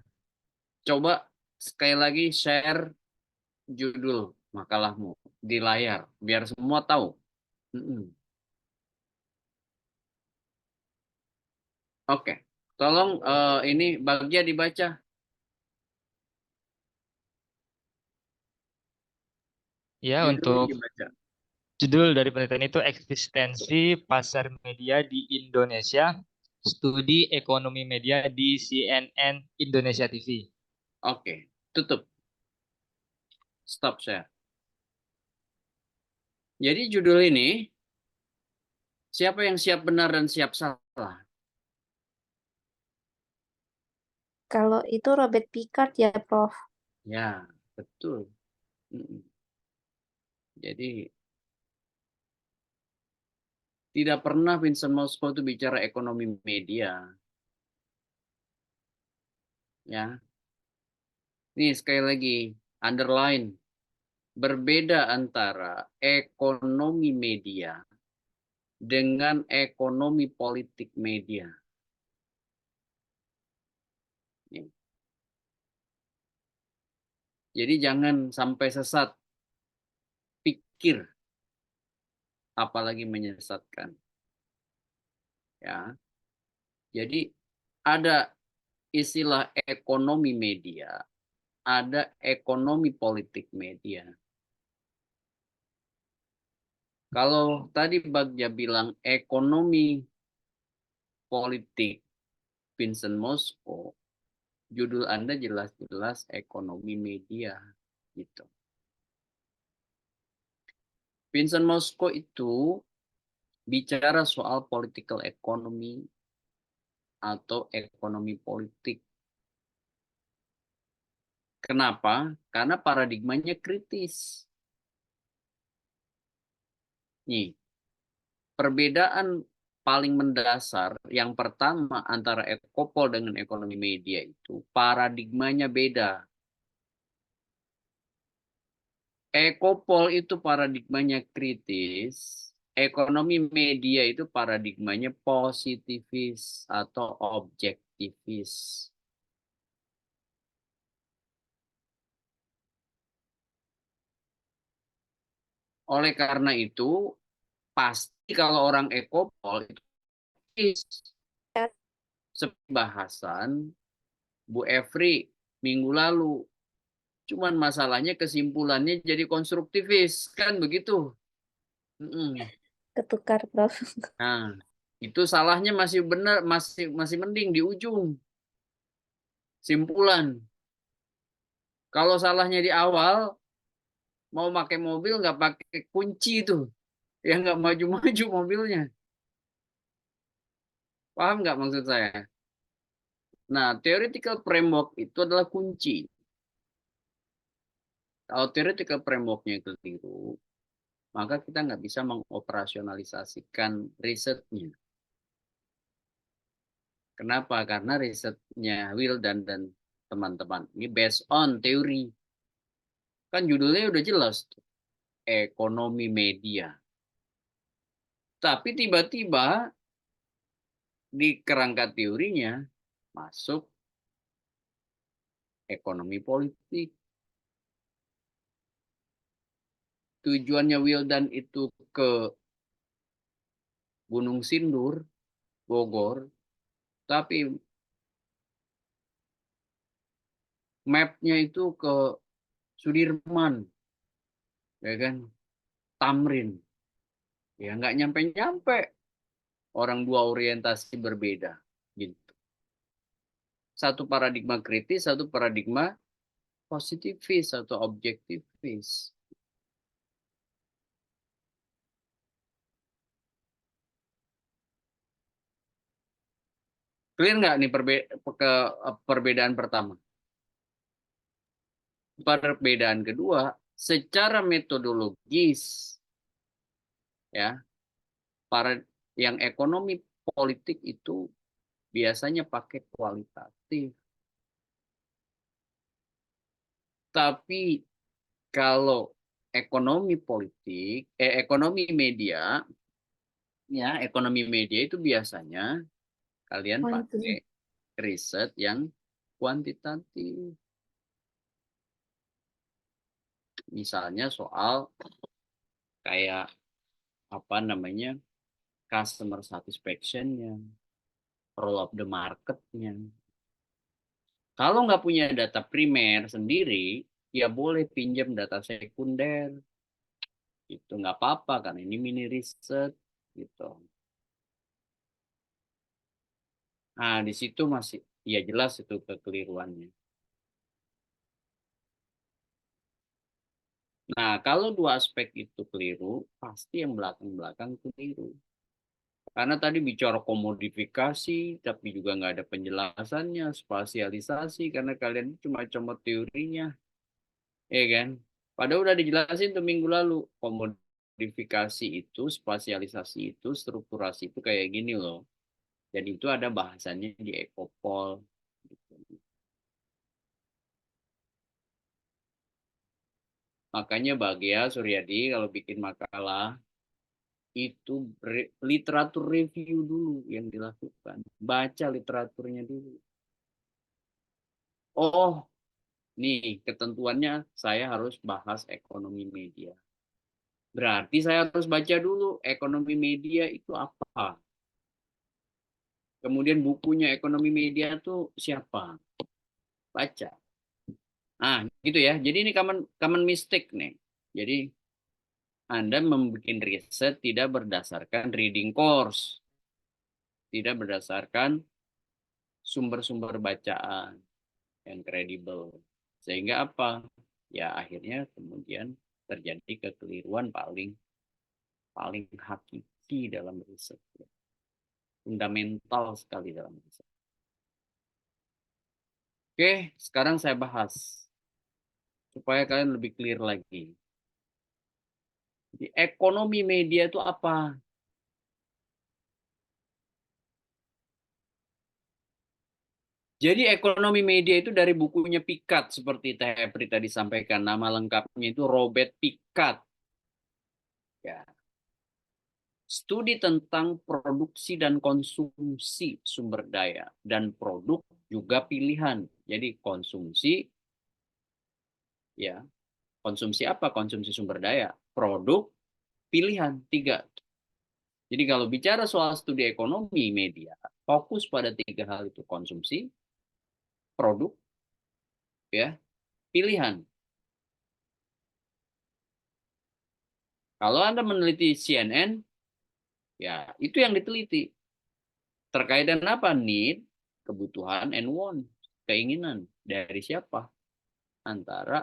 Coba sekali lagi share judul makalahmu di layar biar semua tahu. Oke, tolong ini Bagja dibaca. Ya, untuk judul dari penelitian itu eksistensi pasar media di Indonesia, studi ekonomi media di CNN Indonesia TV. Oke, tutup. Stop share. Jadi judul ini, siapa yang siap benar dan siap salah? Kalau itu Robert Picard ya, Prof. Ya, betul. Mm-mm. Jadi tidak pernah Vincent Mosco itu bicara ekonomi media. Ya, ini sekali lagi underline, berbeda antara ekonomi media dengan ekonomi politik media. Nih. Jadi jangan sampai sesat pikir, apalagi menyesatkan. Ya, jadi ada istilah ekonomi media, ada ekonomi politik media. Kalau tadi Bagja bilang ekonomi politik Vincent Mosco, judul Anda jelas-jelas ekonomi media gitu. Vincent Mosco itu bicara soal political economy atau ekonomi politik. Kenapa? Karena paradigmanya kritis. Nih, perbedaan paling mendasar yang pertama antara ekopol dengan ekonomi media itu paradigmanya beda. Ekopol itu paradigmanya kritis, ekonomi media itu paradigmanya positivis atau objektivis. Oleh karena itu, pasti kalau orang ekopol itu seperti bahasan Bu Efri minggu lalu. Cuman masalahnya kesimpulannya jadi konstruktivis, kan begitu? Ketukar, Prof. Nah, itu salahnya masih benar, masih mending di ujung. Simpulan. Kalau salahnya di awal, mau pakai mobil nggak pakai kunci itu, ya nggak maju-maju mobilnya. Paham nggak maksud saya? Nah, theoretical framework itu adalah kunci. Kalau theoretical frameworknya keliru, maka kita nggak bisa mengoperasionalisasikan risetnya. Kenapa? Karena risetnya Will dan teman-teman ini based on teori. Kan judulnya udah jelas, ekonomi media. Tapi tiba-tiba di kerangka teorinya masuk ekonomi politik. Tujuannya Wildan itu ke Gunung Sindur, Bogor, tapi mapnya itu ke Sudirman, ya kan, Tamrin, ya nggak nyampe-nyampe, orang dua orientasi berbeda, gitu. Satu paradigma kritis, satu paradigma positivis atau objektivis. Clear nggak nih perbedaan pertama? Perbedaan kedua, secara metodologis, ya, para yang ekonomi politik itu biasanya pakai kualitatif. Tapi kalau ekonomi politik, ekonomi media, ya, ekonomi media itu biasanya kalian pakai riset yang kuantitatif. Misalnya soal kayak apa namanya, customer satisfaction-nya, role of the market-nya. Kalau nggak punya data primer sendiri, ya boleh pinjam data sekunder. Itu nggak apa-apa, kan ini mini riset gitu. Nah, di situ masih, ya jelas itu kekeliruannya. Nah, kalau dua aspek itu keliru, pasti yang belakang-belakang keliru. Karena tadi bicara komodifikasi, tapi juga nggak ada penjelasannya, spasialisasi, karena kalian cuma comot teorinya, ya kan? Padahal udah dijelasin tuh minggu lalu, komodifikasi itu, spasialisasi itu, strukturasi itu kayak gini loh. Dan itu ada bahasannya di Ecopol. Makanya Bagja Suryadi kalau bikin makalah, itu literatur review dulu yang dilakukan. Baca literaturnya dulu. Oh, nih ketentuannya saya harus bahas ekonomi media. Berarti saya harus baca dulu ekonomi media itu apa. Kemudian bukunya ekonomi media itu siapa. Baca. Nah, gitu ya. Jadi ini common mistake nih. Jadi Anda membuat riset tidak berdasarkan reading course. Tidak berdasarkan sumber-sumber bacaan yang kredibel. Sehingga apa? Ya akhirnya kemudian terjadi kekeliruan paling hakiki dalam riset. Fundamental sekali dalam riset. Oke, sekarang saya bahas supaya kalian lebih clear lagi. Jadi, ekonomi media itu apa? Jadi ekonomi media itu dari bukunya Picard seperti Teh Epri tadi sampaikan, nama lengkapnya itu Robert Picard. Ya. Studi tentang produksi dan konsumsi sumber daya dan produk juga pilihan. Jadi konsumsi ya. Konsumsi apa? Konsumsi sumber daya, produk, pilihan, 3. Jadi kalau bicara soal studi ekonomi media, fokus pada 3 hal itu, konsumsi, produk, ya, pilihan. Kalau Anda meneliti CNN, ya itu yang diteliti. Terkait dengan apa? Need, kebutuhan, and want, keinginan. Dari siapa? Antara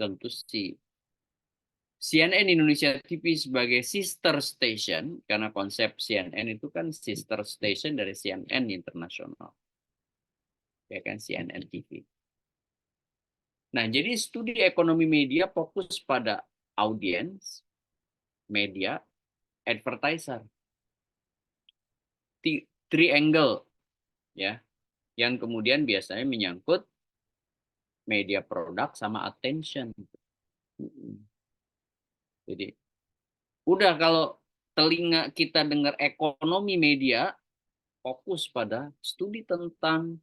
tentu si CNN Indonesia TV sebagai sister station, karena konsep CNN itu kan sister station dari CNN Internasional. Ya kan, CNN TV. Nah, jadi studi ekonomi media fokus pada audiens, media, advertiser. Triangle, ya, yang kemudian biasanya menyangkut media produk sama attention. Jadi, udah kalau telinga kita dengar ekonomi media, fokus pada studi tentang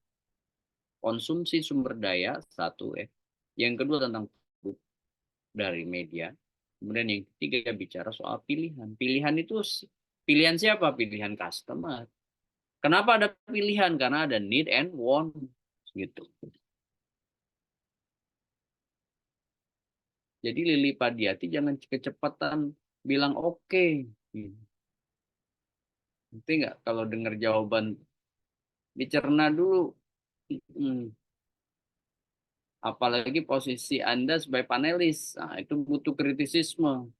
konsumsi sumber daya, satu ya. Yang kedua tentang dari media. Kemudian yang ketiga bicara soal pilihan. Pilihan itu pilihan siapa? Pilihan customer. Kenapa ada pilihan? Karena ada need and want gitu. Jadi Lili Padiati jangan kecepatan bilang oke. Nanti nggak kalau dengar jawaban dicerna dulu. Apalagi posisi Anda sebagai panelis, nah, itu butuh kritisisme.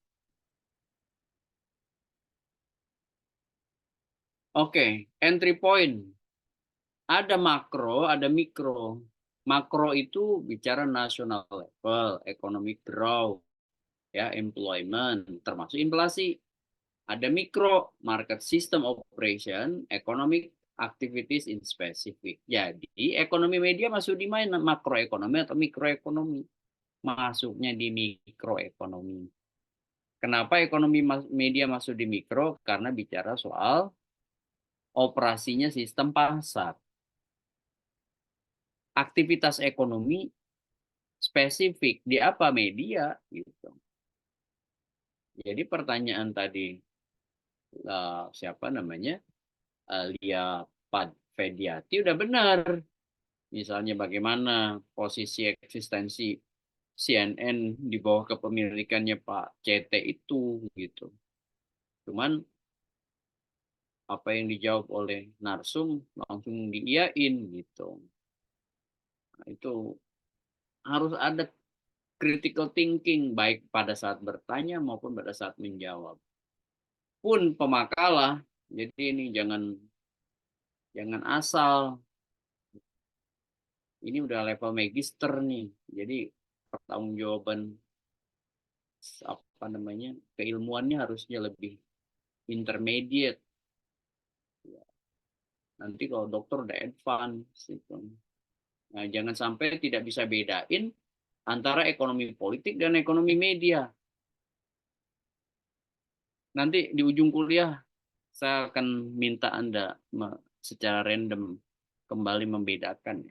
Oke, entry point. Ada makro, ada mikro. Makro itu bicara national level, economic growth, ya, employment, termasuk inflasi. Ada mikro, market system operation, economic activities in specific. Jadi ekonomi media masuk di mana? Makroekonomi atau mikroekonomi? Masuknya di mikroekonomi. Kenapa ekonomi media masuk di mikro? Karena bicara soal operasinya sistem pasar. Aktivitas ekonomi spesifik di apa media gitu. Jadi pertanyaan tadi siapa namanya Lia Padiati udah benar. Misalnya bagaimana posisi eksistensi CNN di bawah kepemilikannya Pak CT itu gitu. Cuman apa yang dijawab oleh narsum langsung diiyain gitu. Nah, itu harus ada critical thinking baik pada saat bertanya maupun pada saat menjawab. pun pemakalah. Jadi ini jangan asal. Ini udah level magister nih. Jadi pertanggungjawaban apa namanya keilmuannya harusnya lebih intermediate. Nanti kalau dokter udah advance gitu. Nah, jangan sampai tidak bisa bedain antara ekonomi politik dan ekonomi media. Nanti di ujung kuliah saya akan minta Anda secara random kembali membedakan.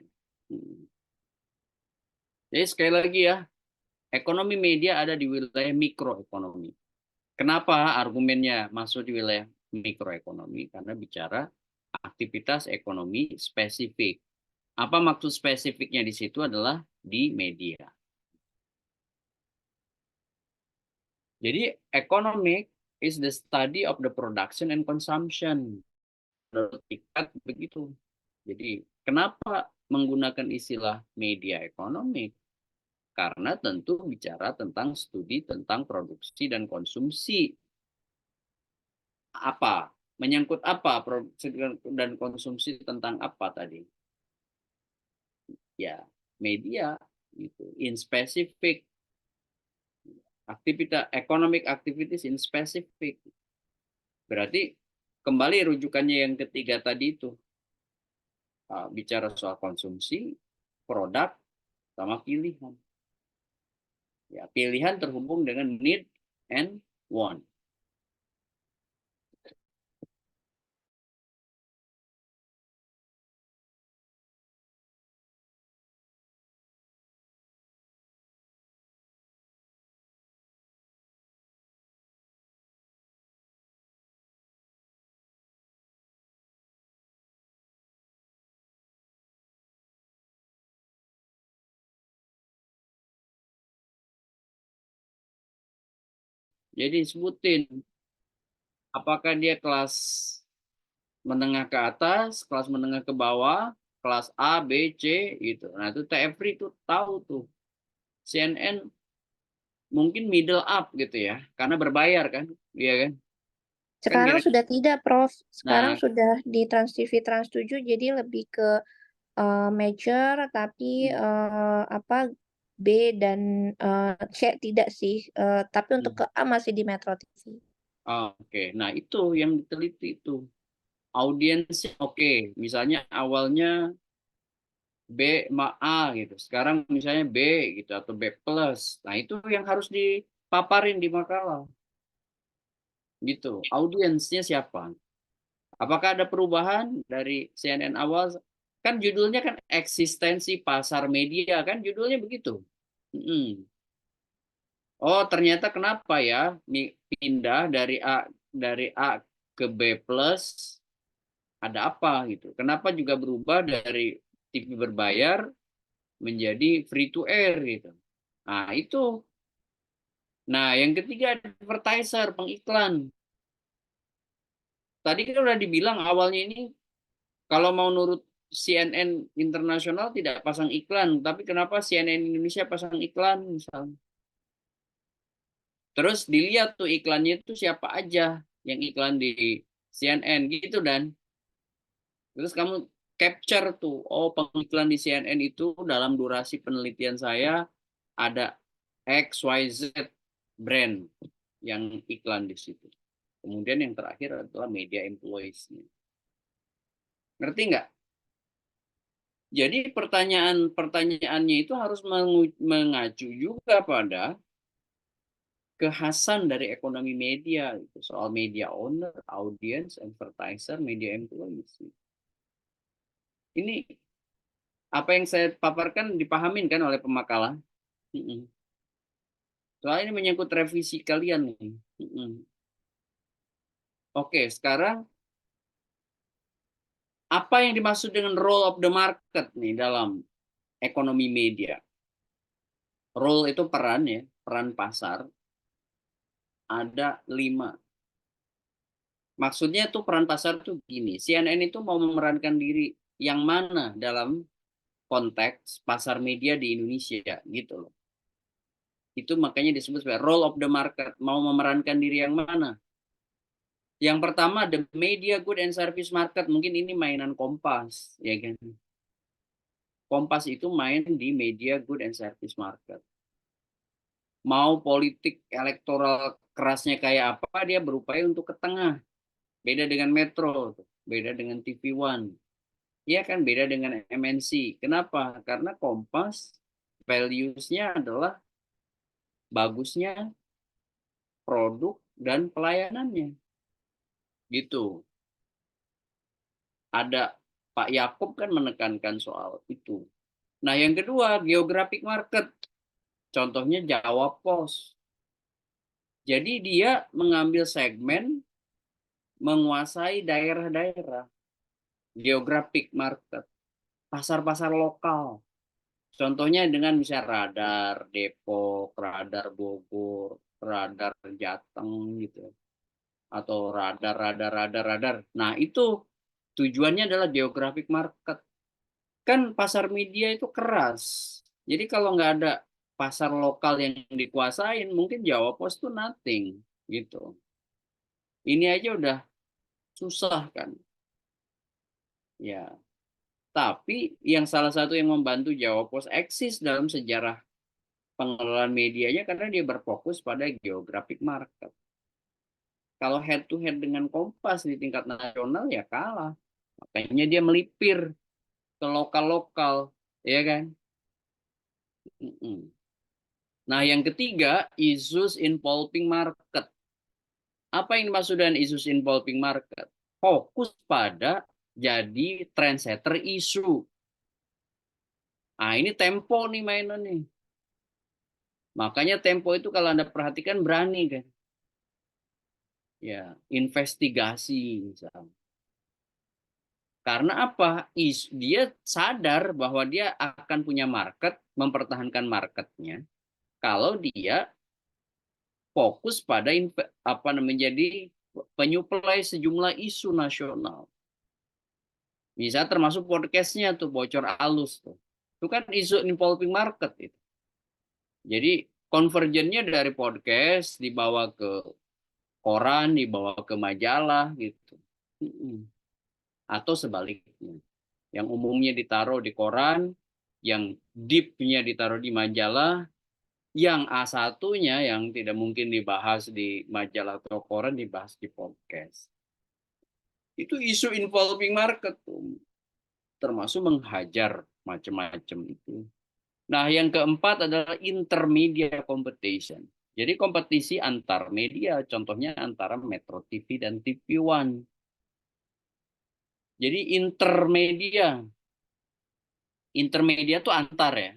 Jadi sekali lagi ya, ekonomi media ada di wilayah mikroekonomi. Kenapa argumennya masuk di wilayah mikroekonomi? Karena bicara aktivitas ekonomi spesifik. Apa maksud spesifiknya di situ adalah di media. Jadi economic is the study of the production and consumption. Begitu. Jadi kenapa menggunakan istilah media ekonomik? Karena tentu bicara tentang studi tentang produksi dan konsumsi. Apa? Menyangkut apa produksi dan konsumsi tentang apa tadi? Ya, media gitu, in specific. Aktivitas economic activities in specific. Berarti kembali rujukannya yang ketiga tadi itu. Bicara soal konsumsi, produk, sama pilihan. Ya, pilihan terhubung dengan need and want. Jadi sebutin apakah dia kelas menengah ke atas, kelas menengah ke bawah, kelas A, B, C gitu. Nah, itu TFRI itu tahu tuh. CNN mungkin middle up gitu ya, karena berbayar kan, iya kan? Sekarang sudah tidak, Prof. Sekarang Nah, sudah di Trans TV, Trans 7, jadi lebih ke major, tapi apa B dan C tidak sih, tapi untuk ke A masih di Metro TV. Oke. Nah itu yang diteliti itu. Audiensnya oke. Misalnya awalnya B sama A gitu. Sekarang misalnya B gitu atau B+. Nah itu yang harus dipaparin di makalah. Gitu. Audiensnya siapa? Apakah ada perubahan dari CNN awal? Kan judulnya kan eksistensi pasar media kan judulnya begitu. Oh ternyata kenapa ya pindah dari A ke B+, ada apa gitu. Kenapa juga berubah dari TV berbayar menjadi free to air gitu. Nah itu. Nah yang ketiga advertiser, pengiklan. Tadi kan udah dibilang awalnya ini kalau mau nurut CNN internasional tidak pasang iklan, tapi kenapa CNN Indonesia pasang iklan misalnya. Terus dilihat tuh iklannya itu siapa aja yang iklan di CNN gitu dan terus kamu capture tuh, oh pengiklan di CNN itu dalam durasi penelitian saya ada XYZ brand yang iklan di situ. Kemudian yang terakhir adalah media employees-nya. Ngerti nggak? Jadi pertanyaannya itu harus mengacu juga pada kekhasan dari ekonomi media, gitu. Soal media owner, audience, advertiser, media employees. Ini apa yang saya paparkan dipahamin kan oleh pemakalah. Soal ini menyangkut revisi kalian nih. Oke, sekarang apa yang dimaksud dengan role of the market nih dalam ekonomi media? Role itu peran ya, peran pasar. Ada 5. Maksudnya tuh peran pasar tuh gini, CNN itu mau memerankan diri yang mana dalam konteks pasar media di Indonesia gitu loh. Itu makanya disebut sebagai role of the market, mau memerankan diri yang mana? Yang pertama, the media good and service market. Mungkin ini mainan Kompas, ya kan? Kompas itu main di media good and service market. Mau politik elektoral kerasnya kayak apa, dia berupaya untuk ke tengah. Beda dengan Metro, beda dengan TV One. Iya kan, beda dengan MNC. Kenapa? Karena Kompas values-nya adalah bagusnya produk dan pelayanannya. Gitu. Ada Pak Yakub kan menekankan soal itu. Nah, yang kedua, geographic market. Contohnya Jawa Pos. Jadi dia mengambil segmen menguasai daerah-daerah. Geographic market. Pasar-pasar lokal. Contohnya dengan misalnya radar Depok, radar Bogor, radar Jateng gitu. Atau radar. Nah, itu tujuannya adalah geographic market. Kan pasar media itu keras. Jadi kalau nggak ada pasar lokal yang dikuasain, mungkin Jawa Pos itu nothing gitu. Ini aja udah susah kan. Ya. Tapi yang salah satu yang membantu Jawa Pos eksis dalam sejarah pengelolaan medianya karena dia berfokus pada geographic market. Kalau head to head dengan Kompas di tingkat nasional ya kalah. Makanya dia melipir ke lokal-lokal, ya kan? Nah, yang ketiga, issues involving market. Apa yang dimaksud dengan issues involving market? Fokus pada jadi trendsetter isu. Nah, ini Tempo nih mainan nih. Makanya Tempo itu kalau Anda perhatikan berani kan. Ya, investigasi misalnya. Karena apa? Dia sadar bahwa dia akan punya market, mempertahankan marketnya. Kalau dia fokus pada menjadi penyuplai sejumlah isu nasional. Bisa termasuk podcastnya tuh bocor halus tuh. Itu kan isu involving market itu. Jadi konvergennya dari podcast dibawa ke koran, dibawa ke majalah gitu. Atau sebaliknya. Yang umumnya ditaruh di koran, yang deep-nya ditaruh di majalah, yang A1-nya yang tidak mungkin dibahas di majalah atau koran dibahas di podcast. Itu isu involving market tuh. Termasuk menghajar macam-macam itu. Nah, yang keempat adalah intermedia competition. Jadi kompetisi antar media, contohnya antara Metro TV dan TV One. Jadi intermedia itu antar ya.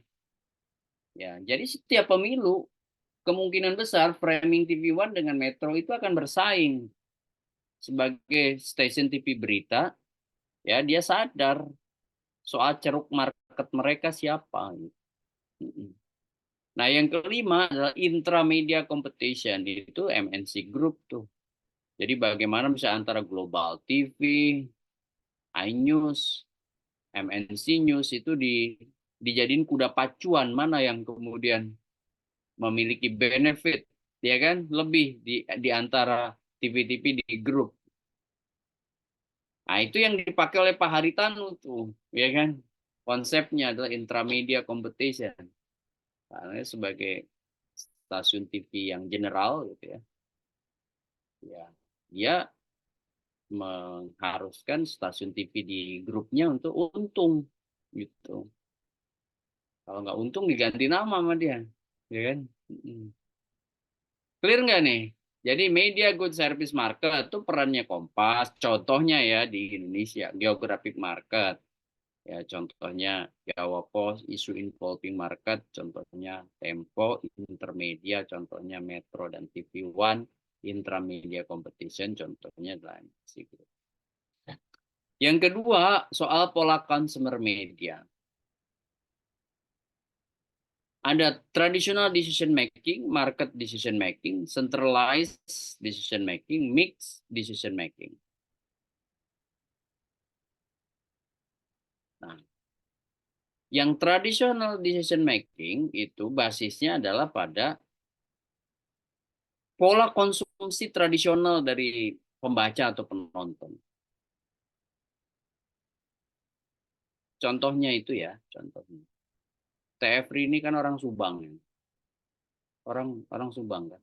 Ya, jadi setiap pemilu kemungkinan besar framing TV One dengan Metro itu akan bersaing sebagai stasiun TV berita. Ya, dia sadar soal ceruk market mereka siapa. Nah, yang kelima adalah intramedia competition, itu MNC Group tuh. Jadi bagaimana bisa antara Global TV, iNews, MNC News itu dijadiin kuda pacuan mana yang kemudian memiliki benefit, ya kan? Lebih di antara TV-TV di grup. Nah, itu yang dipakai oleh Pak Haritanu tuh, ya kan? Konsepnya adalah intramedia competition. Karena sebagai stasiun TV yang general gitu ya. Ya, dia mengharuskan stasiun TV di grupnya untuk untung gitu. Kalau nggak untung diganti nama sama dia, ya kan? Clear nggak nih? Jadi media good service market itu perannya Kompas. Contohnya ya di Indonesia, geographic market. Ya, contohnya Jawa Pos, isu involving market, contohnya Tempo, intermedia, contohnya Metro dan TV One, intramedia competition, contohnya lain. Yang kedua, soal pola consumer media. Ada traditional decision making, market decision making, centralized decision making, mixed decision making. Nah, yang traditional decision making itu basisnya adalah pada pola konsumsi tradisional dari pembaca atau penonton. Contohnya itu ya, contohnya. TFRI ini kan orang Subang ya. Orang Subang kan.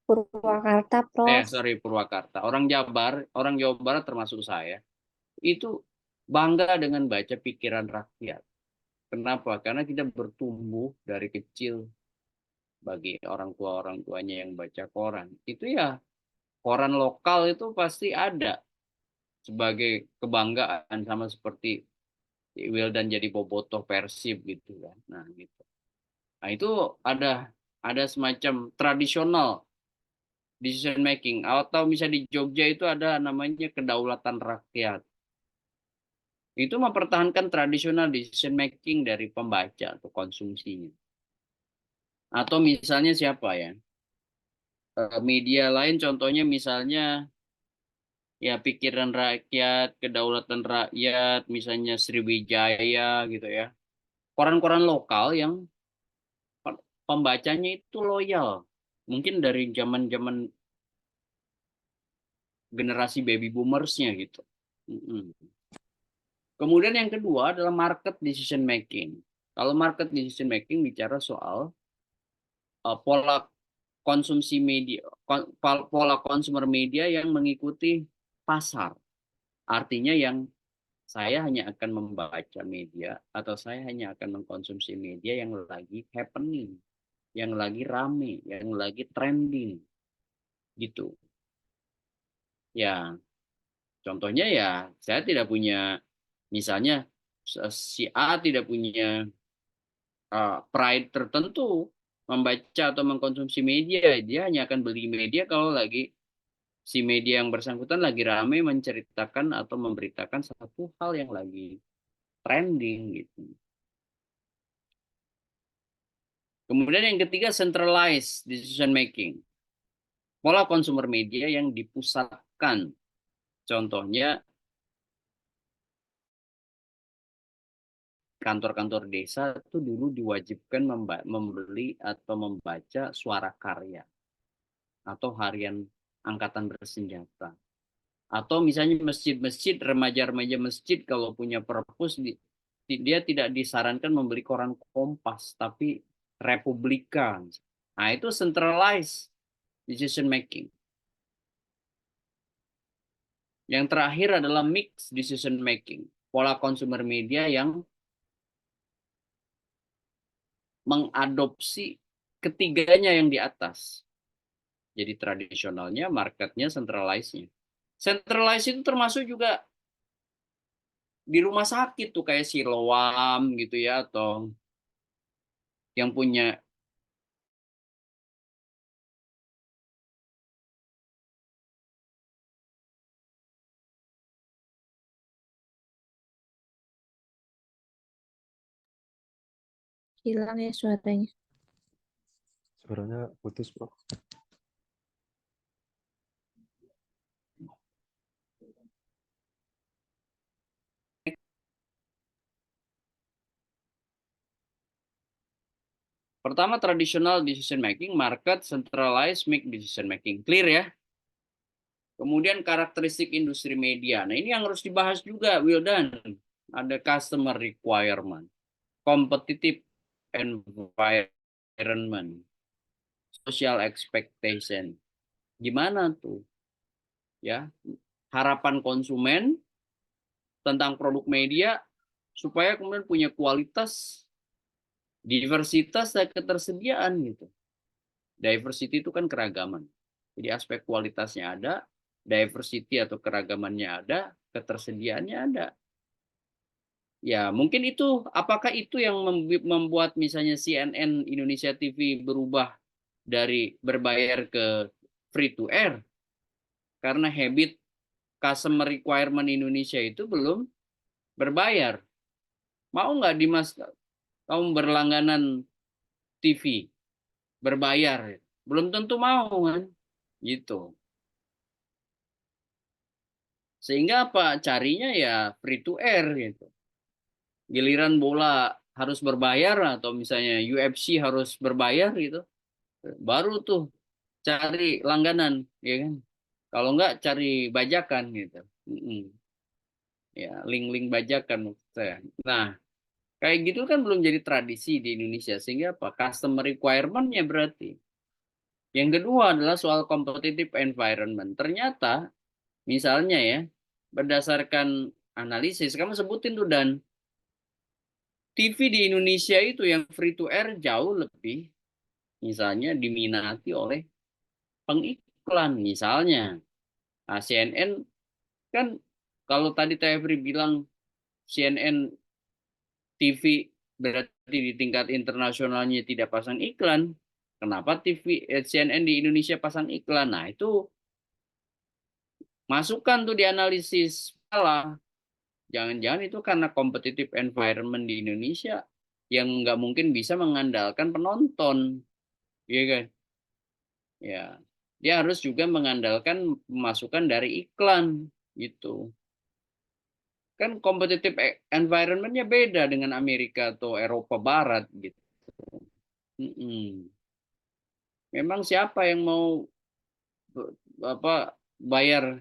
Purwakarta, Prof. Sorry, Purwakarta. Orang Jabar, orang Jawa Barat termasuk saya, itu bangga dengan baca pikiran rakyat. Kenapa? Karena kita bertumbuh dari kecil bagi orang tuanya yang baca koran. Itu ya, koran lokal itu pasti ada sebagai kebanggaan, sama seperti Wildan jadi bobotoh Persib gitu kan. Nah, gitu. Nah, itu ada semacam tradisional decision making, atau misalnya di Jogja itu ada namanya kedaulatan rakyat. Itu mempertahankan tradisional decision making dari pembaca atau konsumsinya. Atau misalnya siapa ya? Media lain contohnya misalnya ya pikiran rakyat, kedaulatan rakyat, misalnya Sriwijaya gitu ya. Koran-koran lokal yang pembacanya itu loyal. Mungkin dari zaman-zaman generasi baby boomersnya gitu. Kemudian yang kedua adalah market decision making. Kalau market decision making bicara soal pola konsumsi media, pola consumer media yang mengikuti pasar. Artinya yang saya hanya akan membaca media atau saya hanya akan mengkonsumsi media yang lagi happening, yang lagi rame, yang lagi trending. Gitu. Ya, contohnya ya saya tidak punya, misalnya si A tidak punya pride tertentu membaca atau mengkonsumsi media, dia hanya akan beli media kalau lagi si media yang bersangkutan lagi rame menceritakan atau memberitakan satu hal yang lagi trending gitu. Kemudian yang ketiga, centralized decision making. Pola consumer media yang dipusatkan. Contohnya kantor-kantor desa itu dulu diwajibkan membeli atau membaca Suara Karya atau harian angkatan bersenjata. Atau misalnya masjid-masjid, remaja-remaja masjid kalau punya perpus, dia tidak disarankan membeli koran Kompas, tapi Republika. Nah, itu centralized decision making. Yang terakhir adalah mixed decision making. Pola consumer media yang mengadopsi ketiganya yang di atas. Jadi tradisionalnya, marketnya, centralized-nya. Centralized itu termasuk juga di rumah sakit tuh kayak Siloam gitu ya, atau yang punya Hilang ya suaranya. Suaranya putus, Bro. pertama tradisional decision making, market, centralized, mixed decision making. Clear ya? Kemudian karakteristik industri media. Nah, ini yang harus dibahas juga, Wildan. Ada customer requirement, competitive environment, social expectation. Gimana tuh? Ya, harapan konsumen tentang produk media supaya kemudian punya kualitas, diversitas, dan ketersediaan gitu. Diversity itu kan keragaman. Jadi aspek kualitasnya ada, diversity atau keragamannya ada, ketersediaannya ada. Ya, mungkin itu, apakah itu yang membuat misalnya CNN Indonesia TV berubah dari berbayar ke free to air? Karena habit customer requirement Indonesia itu belum berbayar. Mau nggak Dimas kamu berlangganan TV berbayar? Belum tentu mau kan? Gitu. Sehingga apa? Carinya ya free to air gitu. Giliran bola harus berbayar atau misalnya UFC harus berbayar gitu. Baru tuh cari langganan, ya kan? Kalau enggak cari bajakan gitu. Ya, link-link bajakan maksud saya. Nah, kayak gitu kan belum jadi tradisi di Indonesia, sehingga apa? Customer requirement-nya berarti. Yang kedua adalah soal competitive environment. Ternyata, misalnya ya, berdasarkan analisis, kamu sebutin tuh Dan, TV di Indonesia itu yang free to air jauh lebih, misalnya diminati oleh pengiklan, misalnya. Nah, CNN kan, kalau tadi Tefri bilang CNN TV berarti di tingkat internasionalnya tidak pasang iklan. Kenapa CNN di Indonesia pasang iklan? Nah, itu masukkan tuh di analisis salah. Jangan-jangan itu karena competitive environment di Indonesia yang nggak mungkin bisa mengandalkan penonton. Iya kan? Ya, dia harus juga mengandalkan masukan dari iklan gitu. Kan competitive environment-nya beda dengan Amerika atau Eropa Barat gitu. Memang siapa yang mau bayar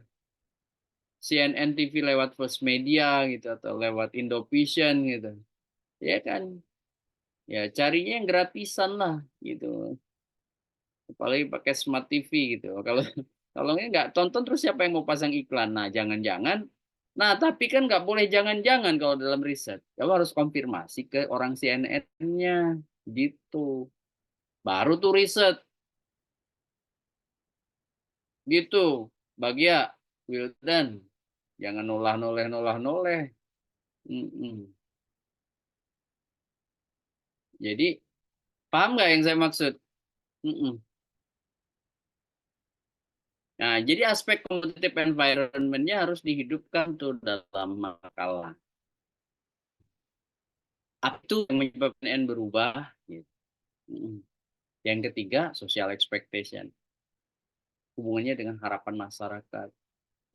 CNN TV lewat First Media gitu atau lewat Indovision gitu, ya kan? Ya carinya yang gratisan lah gitu. Apalagi pakai Smart TV gitu. Kalau nggak tonton terus siapa yang mau pasang iklan? Nah jangan-jangan. Nah tapi kan nggak boleh jangan-jangan kalau dalam riset. Kamu harus konfirmasi ke orang CNN-nya gitu. Baru tuh riset. Gitu. Bagia, Wildan. Jangan noleh. Jadi, paham nggak yang saya maksud? Nah, jadi aspek competitive environment-nya harus dihidupkan tuh dalam makalah. Apa itu yang menyebabkan N berubah? Gitu. Yang ketiga, social expectation. Hubungannya dengan harapan masyarakat.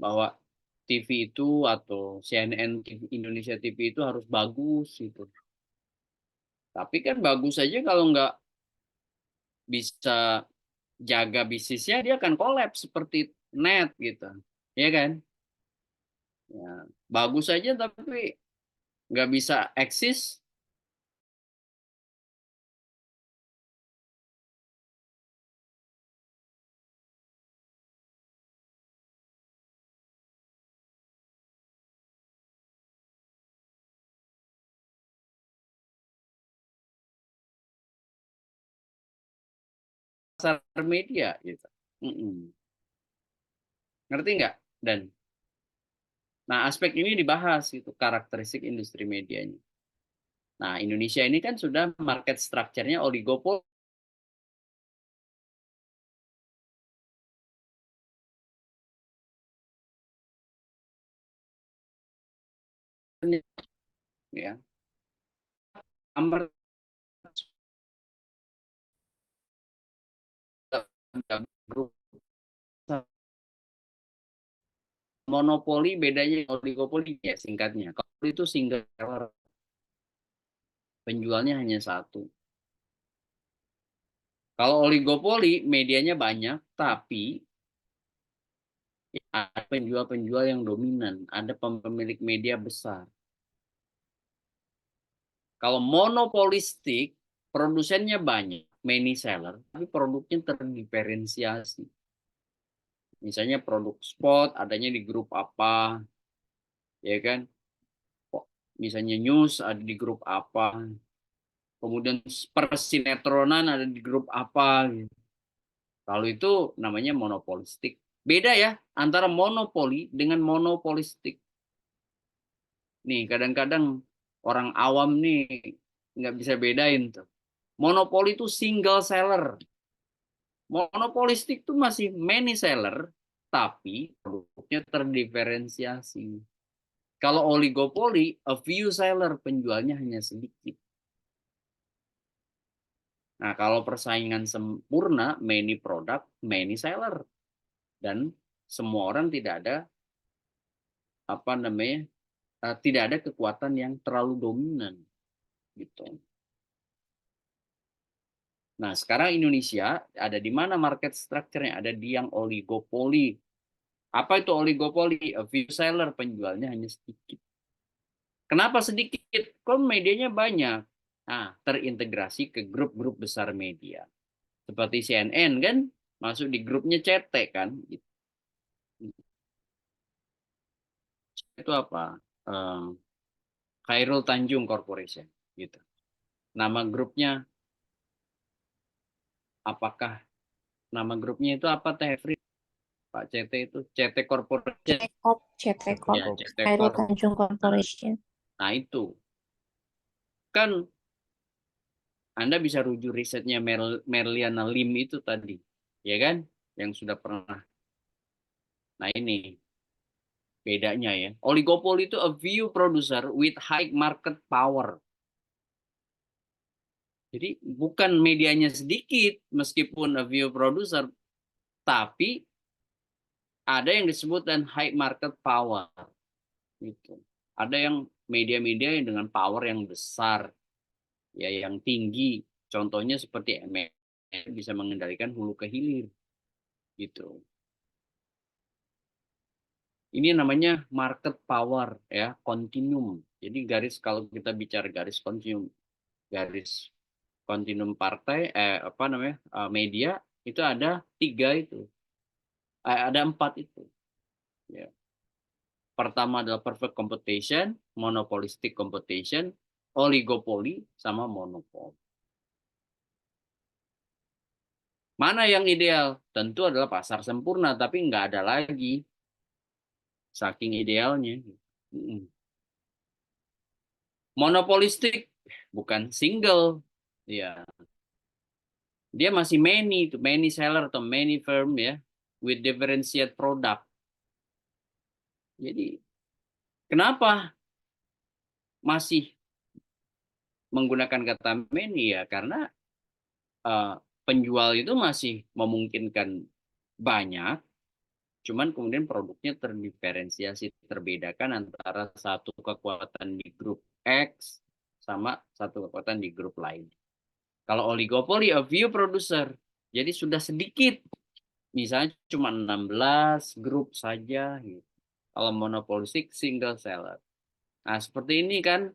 Bahwa TV itu atau CNN Indonesia TV itu harus bagus gitu. Tapi kan bagus aja kalau nggak bisa jaga bisnisnya, dia akan kolaps seperti net gitu. Ya kan? Ya, bagus aja tapi nggak bisa eksis. Pasar media gitu. Ngerti nggak? Dan nah aspek ini dibahas itu karakteristik industri medianya. Nah Indonesia ini kan sudah market structure-nya oligopol. Ya. Monopoli bedanya oligopoli ya singkatnya. Kalau itu single seller, penjualnya hanya satu. Kalau oligopoli medianya banyak, tapi ada penjual-penjual yang dominan, ada pemilik media besar. Kalau monopolistik, produsennya banyak, many seller, tapi produknya terdiferensiasi. Misalnya produk spot adanya di grup apa, ya kan? Misalnya news ada di grup apa, kemudian persinetronan ada di grup apa. Gitu. Kalau itu namanya monopolistik. Beda ya antara monopoli dengan monopolistik. Nih kadang-kadang orang awam nih nggak bisa bedain tuh. Monopoli itu single seller. Monopolistik itu masih many seller, tapi produknya terdiferensiasi. Kalau oligopoli, a few seller, penjualnya hanya sedikit. Nah, kalau persaingan sempurna, many product, many seller. Dan semua orang tidak ada tidak ada kekuatan yang terlalu dominan gitu. Nah, sekarang Indonesia ada di mana market structure-nya? Ada di yang oligopoli. Apa itu oligopoli? A few seller, penjualnya hanya sedikit. Kenapa sedikit? Kok medianya banyak? Nah, terintegrasi ke grup-grup besar media. Seperti CNN kan, masuk di grupnya CT kan. Itu apa? Khairul Tanjung Corporation. Gitu. Nama grupnya, apakah nama grupnya itu apa Teh Fri? Pak CT itu CT Corporation. CT Corp, Ya, CT Khairul Corp. Tanjung Corporation. Nah itu kan Anda bisa rujuk risetnya Merliana Lim itu tadi, ya kan? Yang sudah pernah. Nah ini bedanya ya. Oligopoli itu a few producer with high market power. Jadi bukan medianya sedikit meskipun a few producer, tapi ada yang disebut dan high market power. Gitu. Ada yang media-media yang dengan power yang besar, ya yang tinggi. Contohnya seperti MNC bisa mengendalikan hulu ke hilir, gitu. Ini namanya market power ya, kontinum. Jadi garis kalau kita bicara garis kontinum partai media itu ada 3 itu. Ada 4 itu. Ya. Pertama adalah perfect competition, monopolistic competition, oligopoli, sama monopoli. Mana yang ideal? Tentu adalah pasar sempurna, tapi nggak ada lagi. Saking idealnya. Monopolistik, bukan single. Ya. Dia masih many seller atau many firm ya, with differentiate product. Jadi, kenapa masih menggunakan kata many ya? Karena penjual itu masih memungkinkan banyak, cuman kemudian produknya terdiferensiasi, terbedakan antara satu kekuatan di grup X sama satu kekuatan di grup lain. Kalau oligopoli, a few producer, jadi sudah sedikit, misalnya cuma 16 grup saja. Gitu. Kalau monopolistik, single seller. Nah seperti ini kan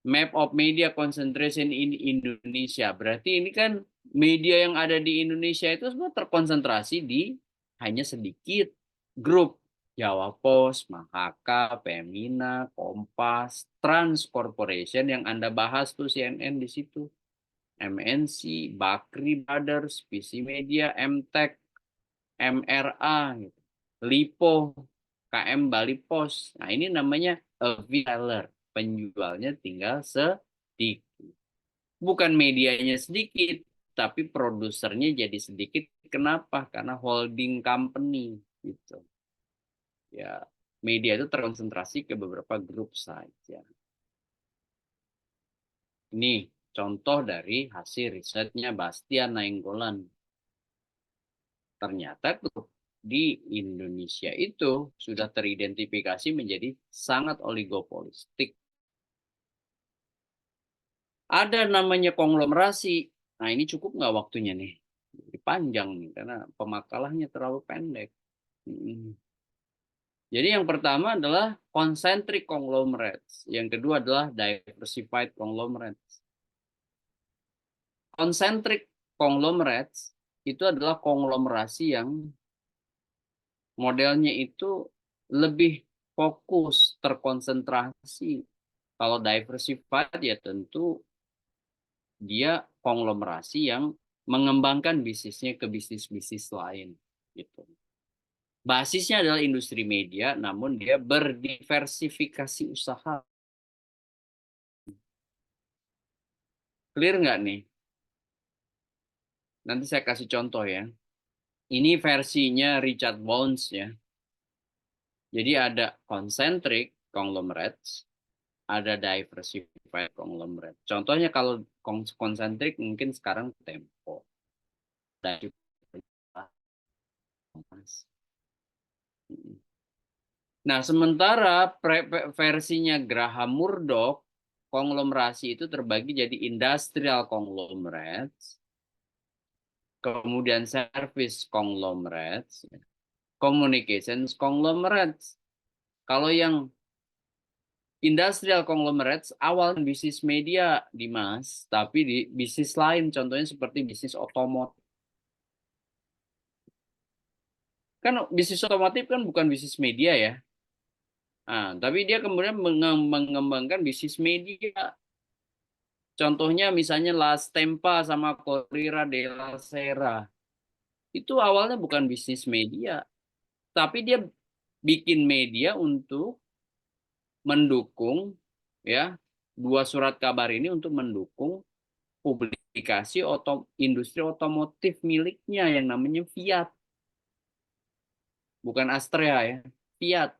map of media concentration in Indonesia. Berarti ini kan media yang ada di Indonesia itu semua terkonsentrasi di hanya sedikit grup. Jawa Pos, Mahaka, Pemina, Kompas, Trans Corporation yang Anda bahas tuh CNN di situ. MNC, Bakri Brothers, PC Media, MTech, MRA, gitu. Lipo, KM Bali Pos. Nah ini namanya a seller. Penjualnya tinggal sedikit. Bukan medianya sedikit, tapi produsernya jadi sedikit. Kenapa? Karena holding company gitu. Ya, media itu terkonsentrasi ke beberapa grup saja. Ini contoh dari hasil risetnya Bastian Nainggolan. Ternyata grup di Indonesia itu sudah teridentifikasi menjadi sangat oligopolistik. Ada namanya konglomerasi. Nah ini cukup nggak waktunya nih? Panjang nih karena pemakalahnya terlalu pendek. Jadi yang pertama adalah concentric conglomerates. Yang kedua adalah diversified conglomerates. Concentric conglomerates itu adalah konglomerasi yang modelnya itu lebih fokus, terkonsentrasi. Kalau diversified ya tentu dia konglomerasi yang mengembangkan bisnisnya ke bisnis-bisnis lain gitu. Basisnya adalah industri media, namun dia berdiversifikasi usaha. Clear nggak nih? Nanti saya kasih contoh ya. Ini versinya Richard Bones ya. Jadi ada concentric conglomerates, ada diversified conglomerate. Contohnya kalau concentric mungkin sekarang Tempo. Nah, sementara versinya Graham Murdoch, konglomerasi itu terbagi jadi industrial conglomerates, kemudian service conglomerates, communications conglomerates. Kalau yang industrial conglomerates awal bisnis media, Dimas, tapi di bisnis lain, contohnya seperti bisnis otomotif. Kan bisnis otomotif kan bukan bisnis media ya. Nah, tapi dia kemudian mengembangkan bisnis media. Contohnya misalnya La Stampa sama Corriere della Sera. Itu awalnya bukan bisnis media, tapi dia bikin media untuk mendukung ya, dua surat kabar ini untuk mendukung publikasi industri otomotif miliknya yang namanya Fiat. Bukan Astrea ya, Fiat.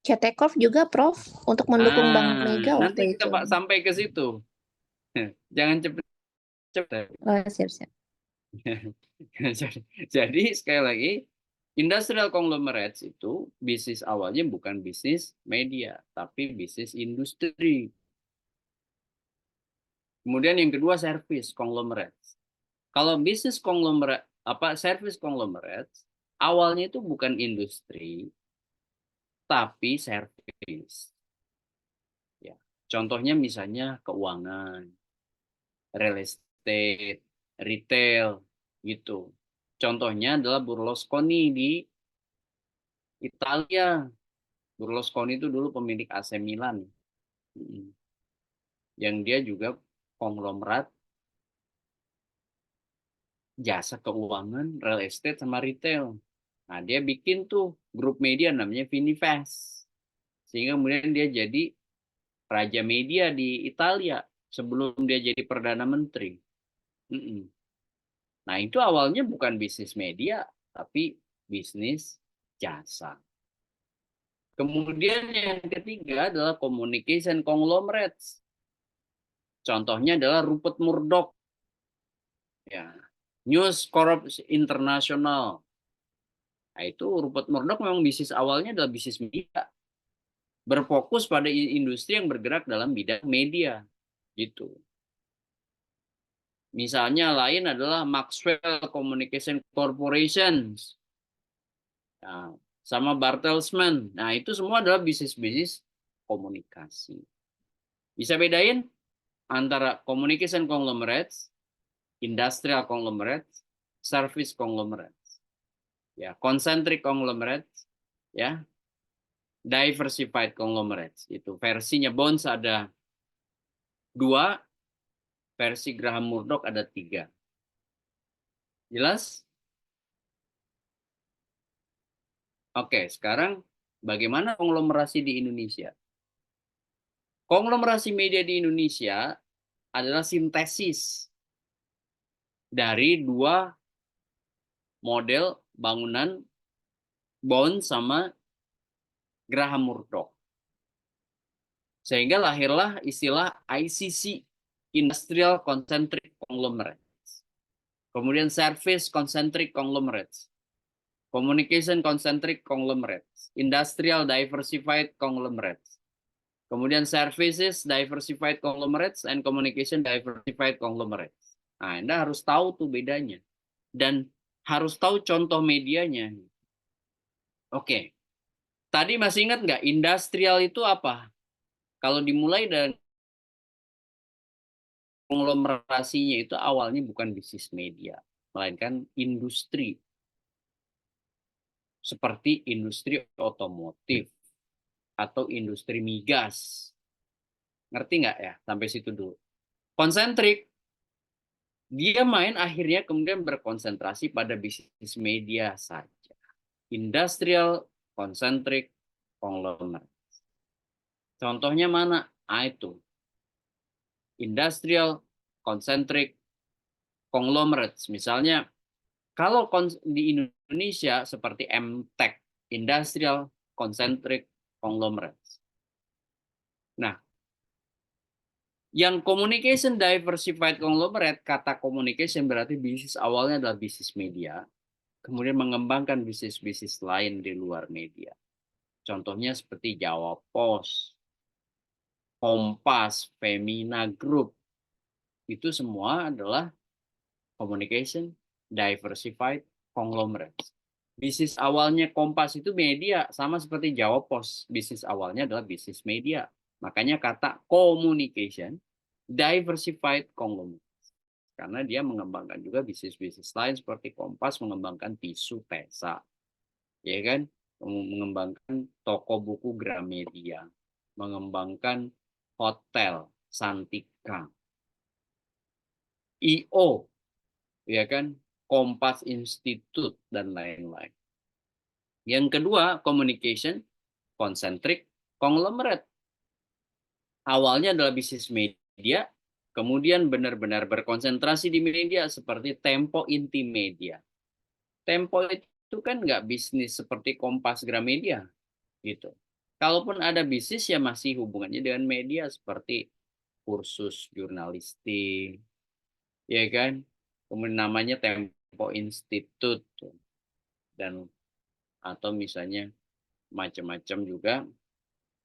CT Corp juga, Prof, untuk mendukung Bank Mega Nanti waktu kita itu. sampai ke situ. Jangan cepet-cepet. Oh, siap-siap. Jadi sekali lagi, industrial conglomerates itu bisnis awalnya bukan bisnis media, tapi bisnis industri. Kemudian yang kedua service conglomerates. Kalau bisnis konglomerat service conglomerates awalnya itu bukan industri, tapi service. Ya, contohnya misalnya keuangan, real estate, retail, gitu. Contohnya adalah Berlusconi di Italia. Berlusconi itu dulu pemilik AC Milan. Yang dia juga konglomerat jasa keuangan, real estate, sama retail. Nah, dia bikin tuh grup media namanya Fininvest. Sehingga kemudian dia jadi raja media di Italia sebelum dia jadi Perdana Menteri. Nah, itu awalnya bukan bisnis media, tapi bisnis jasa. Kemudian yang ketiga adalah communication conglomerates. Contohnya adalah Rupert Murdoch. Ya, News Corp International. Nah, itu Rupert Murdoch memang bisnis awalnya adalah bisnis media. Berfokus pada industri yang bergerak dalam bidang media. Gitu. Misalnya lain adalah Maxwell Communication Corporation. Nah, sama Bertelsmann. Nah, itu semua adalah bisnis-bisnis komunikasi. Bisa bedain antara communication conglomerates, industrial conglomerates, service conglomerates. Ya, concentric conglomerates, ya. Diversified conglomerates. Itu versinya Bonds ada 2, versi Graham Murdoch ada 3. Jelas? Oke, sekarang bagaimana konglomerasi di Indonesia? Konglomerasi media di Indonesia adalah sintesis dari 2 model bangunan Bond sama Graham Murdoch. Sehingga lahirlah istilah ICC, Industrial Concentric Conglomerates. Kemudian Service Concentric Conglomerates. Communication Concentric Conglomerates. Industrial Diversified Conglomerates. Kemudian Services Diversified Conglomerates and Communication Diversified Conglomerates. Nah, Anda harus tahu tuh bedanya. Dan harus tahu contoh medianya. Oke. Tadi masih ingat nggak industrial itu apa? Kalau dimulai dari konglomerasinya itu awalnya bukan bisnis media, melainkan industri. Seperti industri otomotif atau industri migas. Ngerti nggak ya? Sampai situ dulu. Konsentrik, dia main akhirnya kemudian berkonsentrasi pada bisnis media saja. Industrial concentric conglomerate. Contohnya mana? Itu. Industrial concentric conglomerates. Misalnya, kalau di Indonesia seperti MTEC, Industrial Concentric Conglomerates. Nah, yang communication diversified conglomerate, kata communication berarti bisnis awalnya adalah bisnis media, kemudian mengembangkan bisnis-bisnis lain di luar media. Contohnya seperti Jawa Pos, Kompas, Femina Group. Itu semua adalah communication diversified conglomerates. Bisnis awalnya Kompas itu media, sama seperti Jawa Pos. Bisnis awalnya adalah bisnis media. Makanya kata communication diversified conglomerate. Karena dia mengembangkan juga bisnis-bisnis lain seperti Kompas mengembangkan tisu Tesa. Ya kan? Mengembangkan toko buku Gramedia. Mengembangkan hotel Santika. IO, ya kan? Kompas Institute dan lain-lain. Yang kedua, communication concentric conglomerate. Awalnya adalah bisnis media, kemudian benar-benar berkonsentrasi di media seperti Tempo Intimedia. Tempo itu kan nggak bisnis seperti Kompas Gramedia, gitu. Kalaupun ada bisnis ya masih hubungannya dengan media seperti kursus jurnalistik, ya kan? Kemudian namanya Tempo Institute dan atau misalnya macam-macam juga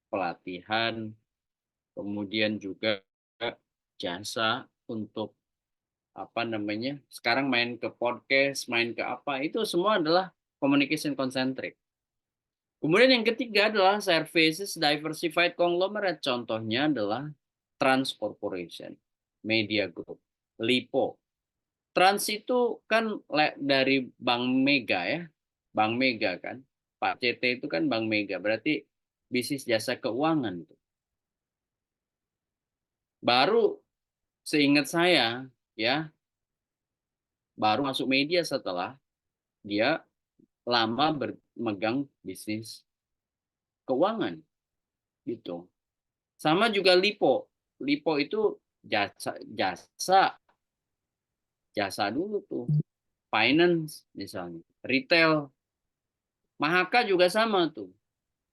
pelatihan, kemudian juga jasa untuk apa namanya? Sekarang main ke podcast, main ke apa, itu semua adalah communication concentric. Kemudian yang ketiga adalah services diversified conglomerate. Contohnya adalah Trans Corporation, Media Group, Lipo. Trans itu kan dari Bank Mega ya, Bank Mega kan. Pak CT itu kan Bank Mega, berarti bisnis jasa keuangan. Baru seingat saya ya, baru masuk media setelah dia lama memegang bisnis keuangan gitu. Sama juga Lipo. Lipo itu jasa dulu tuh, finance misalnya, retail. Mahaka juga sama tuh,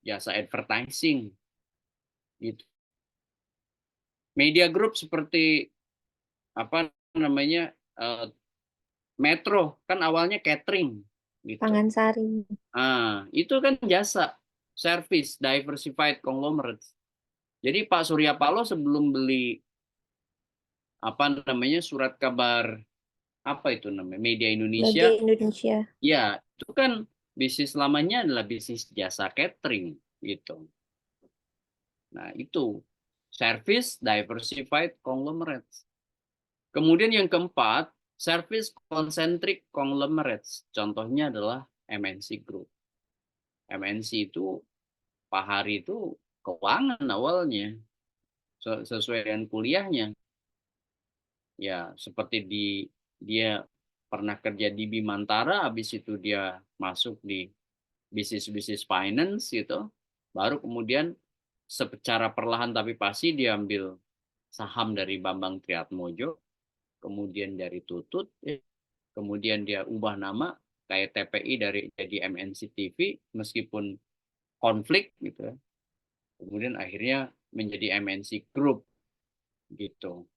jasa advertising gitu. Media group seperti apa namanya Metro kan awalnya catering gitu. Pangansari. Itu kan jasa service diversified conglomerate. Jadi Pak Surya Paloh sebelum beli apa namanya surat kabar apa itu namanya Media Indonesia. Media Indonesia. Ya, itu kan bisnis lamanya adalah bisnis jasa catering gitu. Nah, itu service diversified conglomerates. Kemudian yang keempat, service concentric conglomerates. Contohnya adalah MNC Group. MNC itu Pak Hari itu keuangan awalnya sesuai dengan kuliahnya. Ya, seperti dia pernah kerja di Bimantara, habis itu dia masuk di bisnis finance gitu, baru kemudian secara perlahan tapi pasti dia ambil saham dari Bambang Triatmojo, kemudian dari Tutut, kemudian dia ubah nama kayak TPI dari jadi MNC TV meskipun konflik gitu, kemudian akhirnya menjadi MNC Group gitu.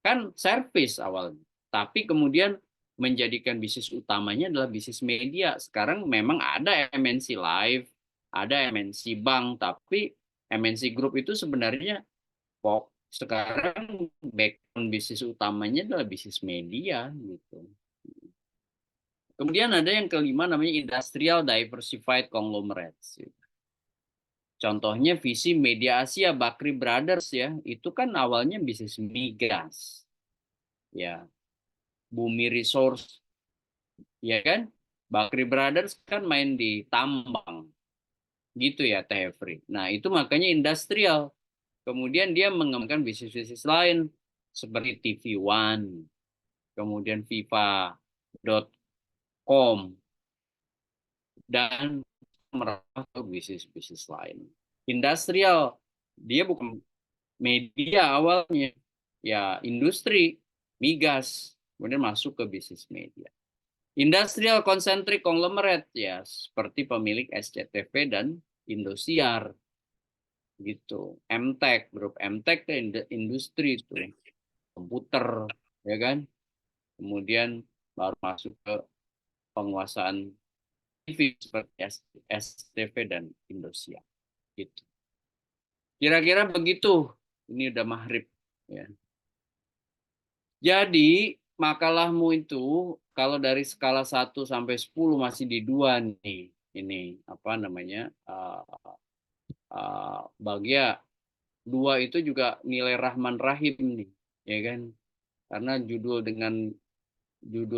Kan service awalnya, tapi kemudian menjadikan bisnis utamanya adalah bisnis media. Sekarang memang ada MNC Live, ada MNC Bank, tapi MNC Group itu sebenarnya sekarang background bisnis utamanya adalah bisnis media gitu. Kemudian ada yang kelima namanya Industrial Diversified Conglomerates. Contohnya visi Media Asia Bakri Brothers ya, itu kan awalnya bisnis migas. Ya. Bumi Resource. Ya kan? Bakri Brothers kan main di tambang. Gitu ya Teh Efri. Nah, itu makanya industrial. Kemudian dia mengembangkan bisnis-bisnis lain seperti TV One, kemudian FIFA.com dan merambah ke bisnis-bisnis lain. Industrial, dia bukan media awalnya, ya industri, migas, kemudian masuk ke bisnis media. Industrial concentric conglomerate, ya seperti pemilik SCTV dan Indosiar, gitu. MTech, grup MTech ke industri itu, komputer, ya kan. Kemudian baru masuk ke penguasaan TV seperti SCTV dan Indosiar. Gitu. Kira-kira begitu. Ini udah maghrib. Ya. Jadi makalahmu itu kalau dari skala 1 sampai 10 masih di 2 nih. Ini apa namanya? Bagia 2 itu juga nilai Rahman Rahim nih, ya kan? Karena judul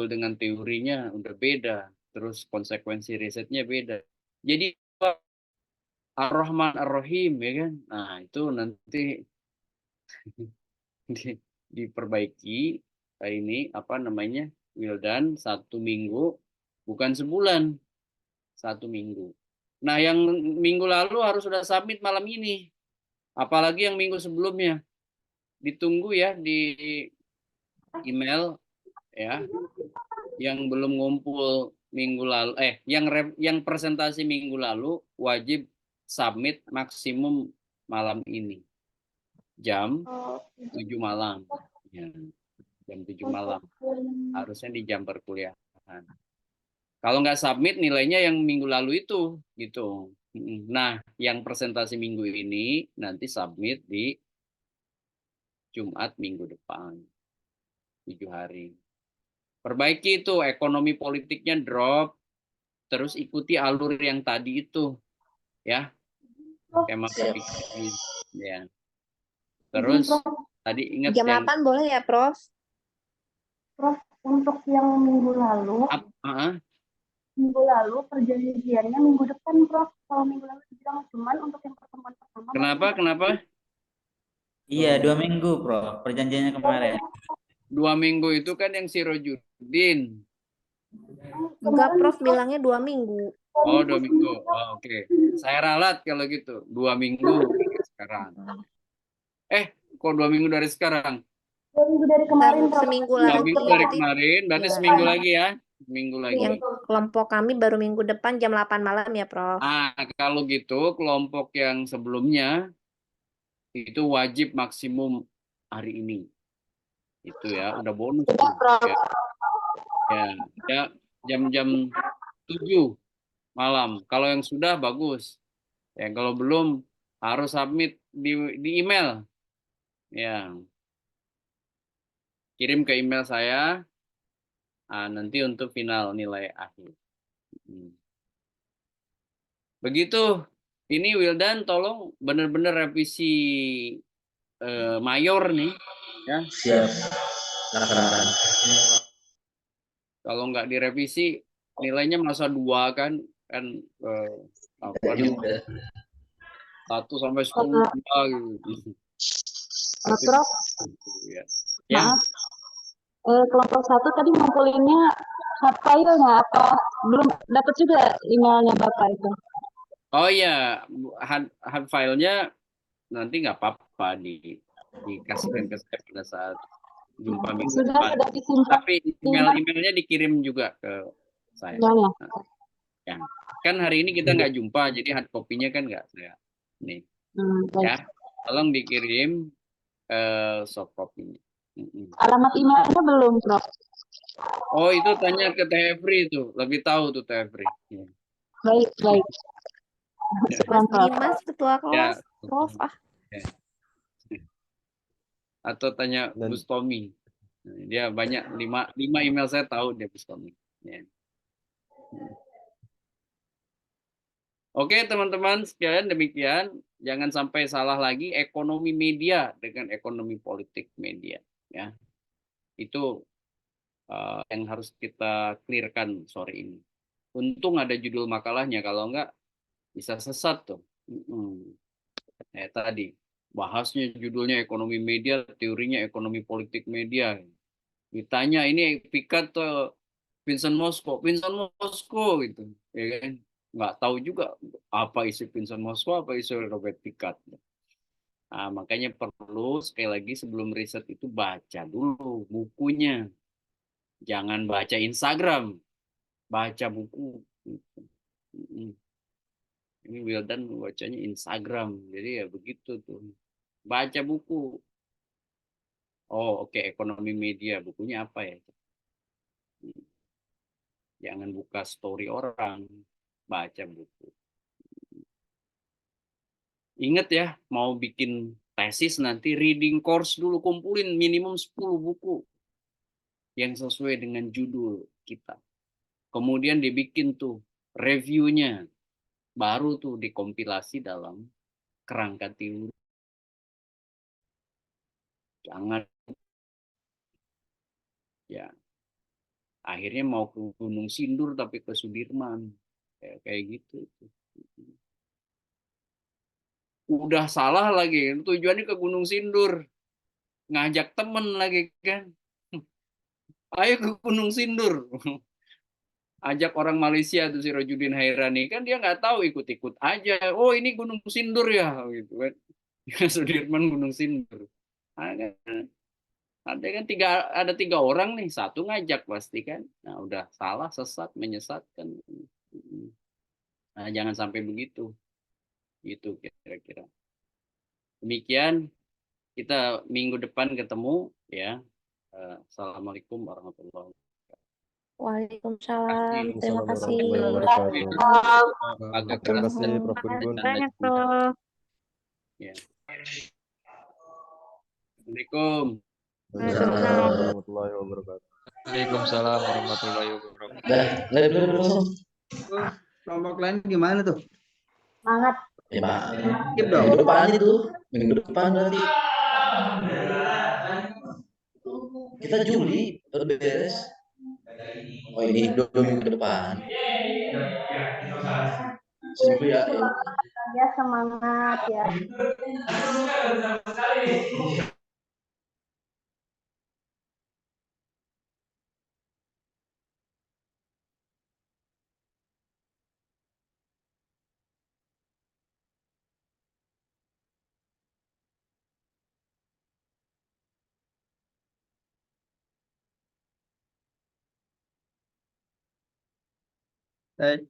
dengan teorinya udah beda, terus konsekuensi risetnya beda. Jadi Ar-Rahman Ar-Rahim, ya kan? Nah, itu nanti diperbaiki ini apa namanya, Wildan, 1 minggu bukan sebulan, 1 minggu. Nah, yang minggu lalu harus sudah submit malam ini, apalagi yang minggu sebelumnya. Ditunggu ya di email ya, yang belum ngumpul minggu lalu, yang presentasi minggu lalu wajib submit maksimum malam ini jam 7 malam ya, jam 7 malam harusnya di jam perkuliahan. Kalau nggak submit nilainya yang minggu lalu itu gitu. Nah, yang presentasi minggu ini nanti submit di Jumat minggu depan, 7 hari. Perbaiki itu ekonomi politiknya drop, terus ikuti alur yang tadi itu ya, skema pikir ya. Terus tadi ingat Jam 8 boleh ya, Prof? Prof, untuk yang minggu lalu perjanjiannya minggu depan, Prof. Kalau minggu lalu dibilang cuman untuk yang pertemuan pertama. Kenapa? Iya, 2 minggu, Prof. Perjanjiannya kemarin. 2 minggu itu kan yang Sirojudin. Enggak, Prof bilangnya 2 minggu. Oh, 2 minggu. Oh, oke. Saya ralat kalau gitu. 2 minggu dari sekarang. Kok 2 minggu dari sekarang? 2 minggu dari kemarin, Prof. Seminggu 2 lagi. minggu dari kemarin, berarti Ya. seminggu lagi ya. Seminggu lagi. Yang kelompok kami baru minggu depan jam 8 malam ya, Prof. Kalau gitu kelompok yang sebelumnya itu wajib maksimum hari ini. Itu ya, udah bonus. Ya, jam-jam 7 malam. Kalau yang sudah bagus. Ya, kalau belum harus submit di email. Ya. Kirim ke email saya. Nanti untuk final nilai akhir. Begitu. Ini Wildan tolong benar-benar revisi mayor nih ya. Siap. Kalau nggak direvisi nilainya masa 2 kan apa juga. 1 sampai 10 gitu. Prof, Ya. maaf. Kelompok 1 tadi ngumpulinnya hard file-nya apa? Belum dapat juga emailnya Bapak itu. Oh iya, hard file-nya nanti nggak apa-apa dikasihkan ke saya pada saat jumpa minggu depan. Tapi emailnya dikirim juga ke saya. Ya. Kan hari ini kita nggak jumpa, jadi hard copy-nya kan nggak saya. Nih. Ya, tolong dikirim soft copy-nya. Alamat emailnya belum, Prof. Oh, itu tanya ke Tefri itu, lebih tahu tuh Tefri. Ya. Baik. Mas Dimas, ketua kelas, Prof. Ya. Atau tanya Gus Tommy. Dia banyak 5 email saya tahu dia Gus Tommy. Ya. Oke, teman-teman sekalian demikian. Jangan sampai salah lagi ekonomi media dengan ekonomi politik media. Ya, itu yang harus kita clearkan sore ini. Untung ada judul makalahnya, kalau enggak bisa sesat tuh. Tadi bahasnya judulnya ekonomi media, teorinya ekonomi politik media. Ditanya ini Pikat atau Vincent Mosko gitu, ya kan? Nggak tahu juga apa isu Vincent Mosko, apa isu Robert Pikat. Makanya perlu sekali lagi sebelum riset itu baca dulu bukunya. Jangan baca Instagram, baca buku. Ini Wildan bacanya Instagram, jadi ya begitu tuh. Baca buku. Oh, oke, ekonomi media, bukunya apa ya? Jangan buka story orang, baca buku. Ingat ya, mau bikin tesis nanti reading course dulu, kumpulin minimum 10 buku. yang sesuai dengan judul kita. Kemudian dibikin tuh reviewnya, baru tuh dikompilasi dalam kerangka teori. Jangan ya akhirnya mau ke Gunung Sindur tapi ke Sudirman kayak gitu. Udah salah lagi, tujuannya ke Gunung Sindur, ngajak temen lagi kan, ayo ke Gunung Sindur. Ajak orang Malaysia tuh si Rojudin Hairani, kan dia nggak tahu, ikut-ikut aja. Oh ini Gunung Sindur ya, gitu kan. Sudirman Gunung Sindur. Ada tiga orang nih, satu ngajak pasti kan. Nah udah salah, sesat, menyesatkan. Nah jangan sampai begitu. Gitu kira-kira. Demikian, kita minggu depan ketemu ya. Assalamualaikum warahmatullahi wabarakatuh. Waalaikumsalam. Terima kasih. warahmatullahi wabarakatuh. Agak Terima keras kasih Prof. Gun. Banyak, Prof. ya. Assalamualaikum. Waalaikumsalam warahmatullahi wabarakatuh. Waalaikumsalam warahmatullahi wabarakatuh. Kelompok lain gimana tuh? Semangat. Ya, Skip dong. minggu depan itu, minggu depan berarti. Kita Juli baru beres. Oh ini 2 minggu ke depan. Seminggu ya. Ya semangat ya. Baik.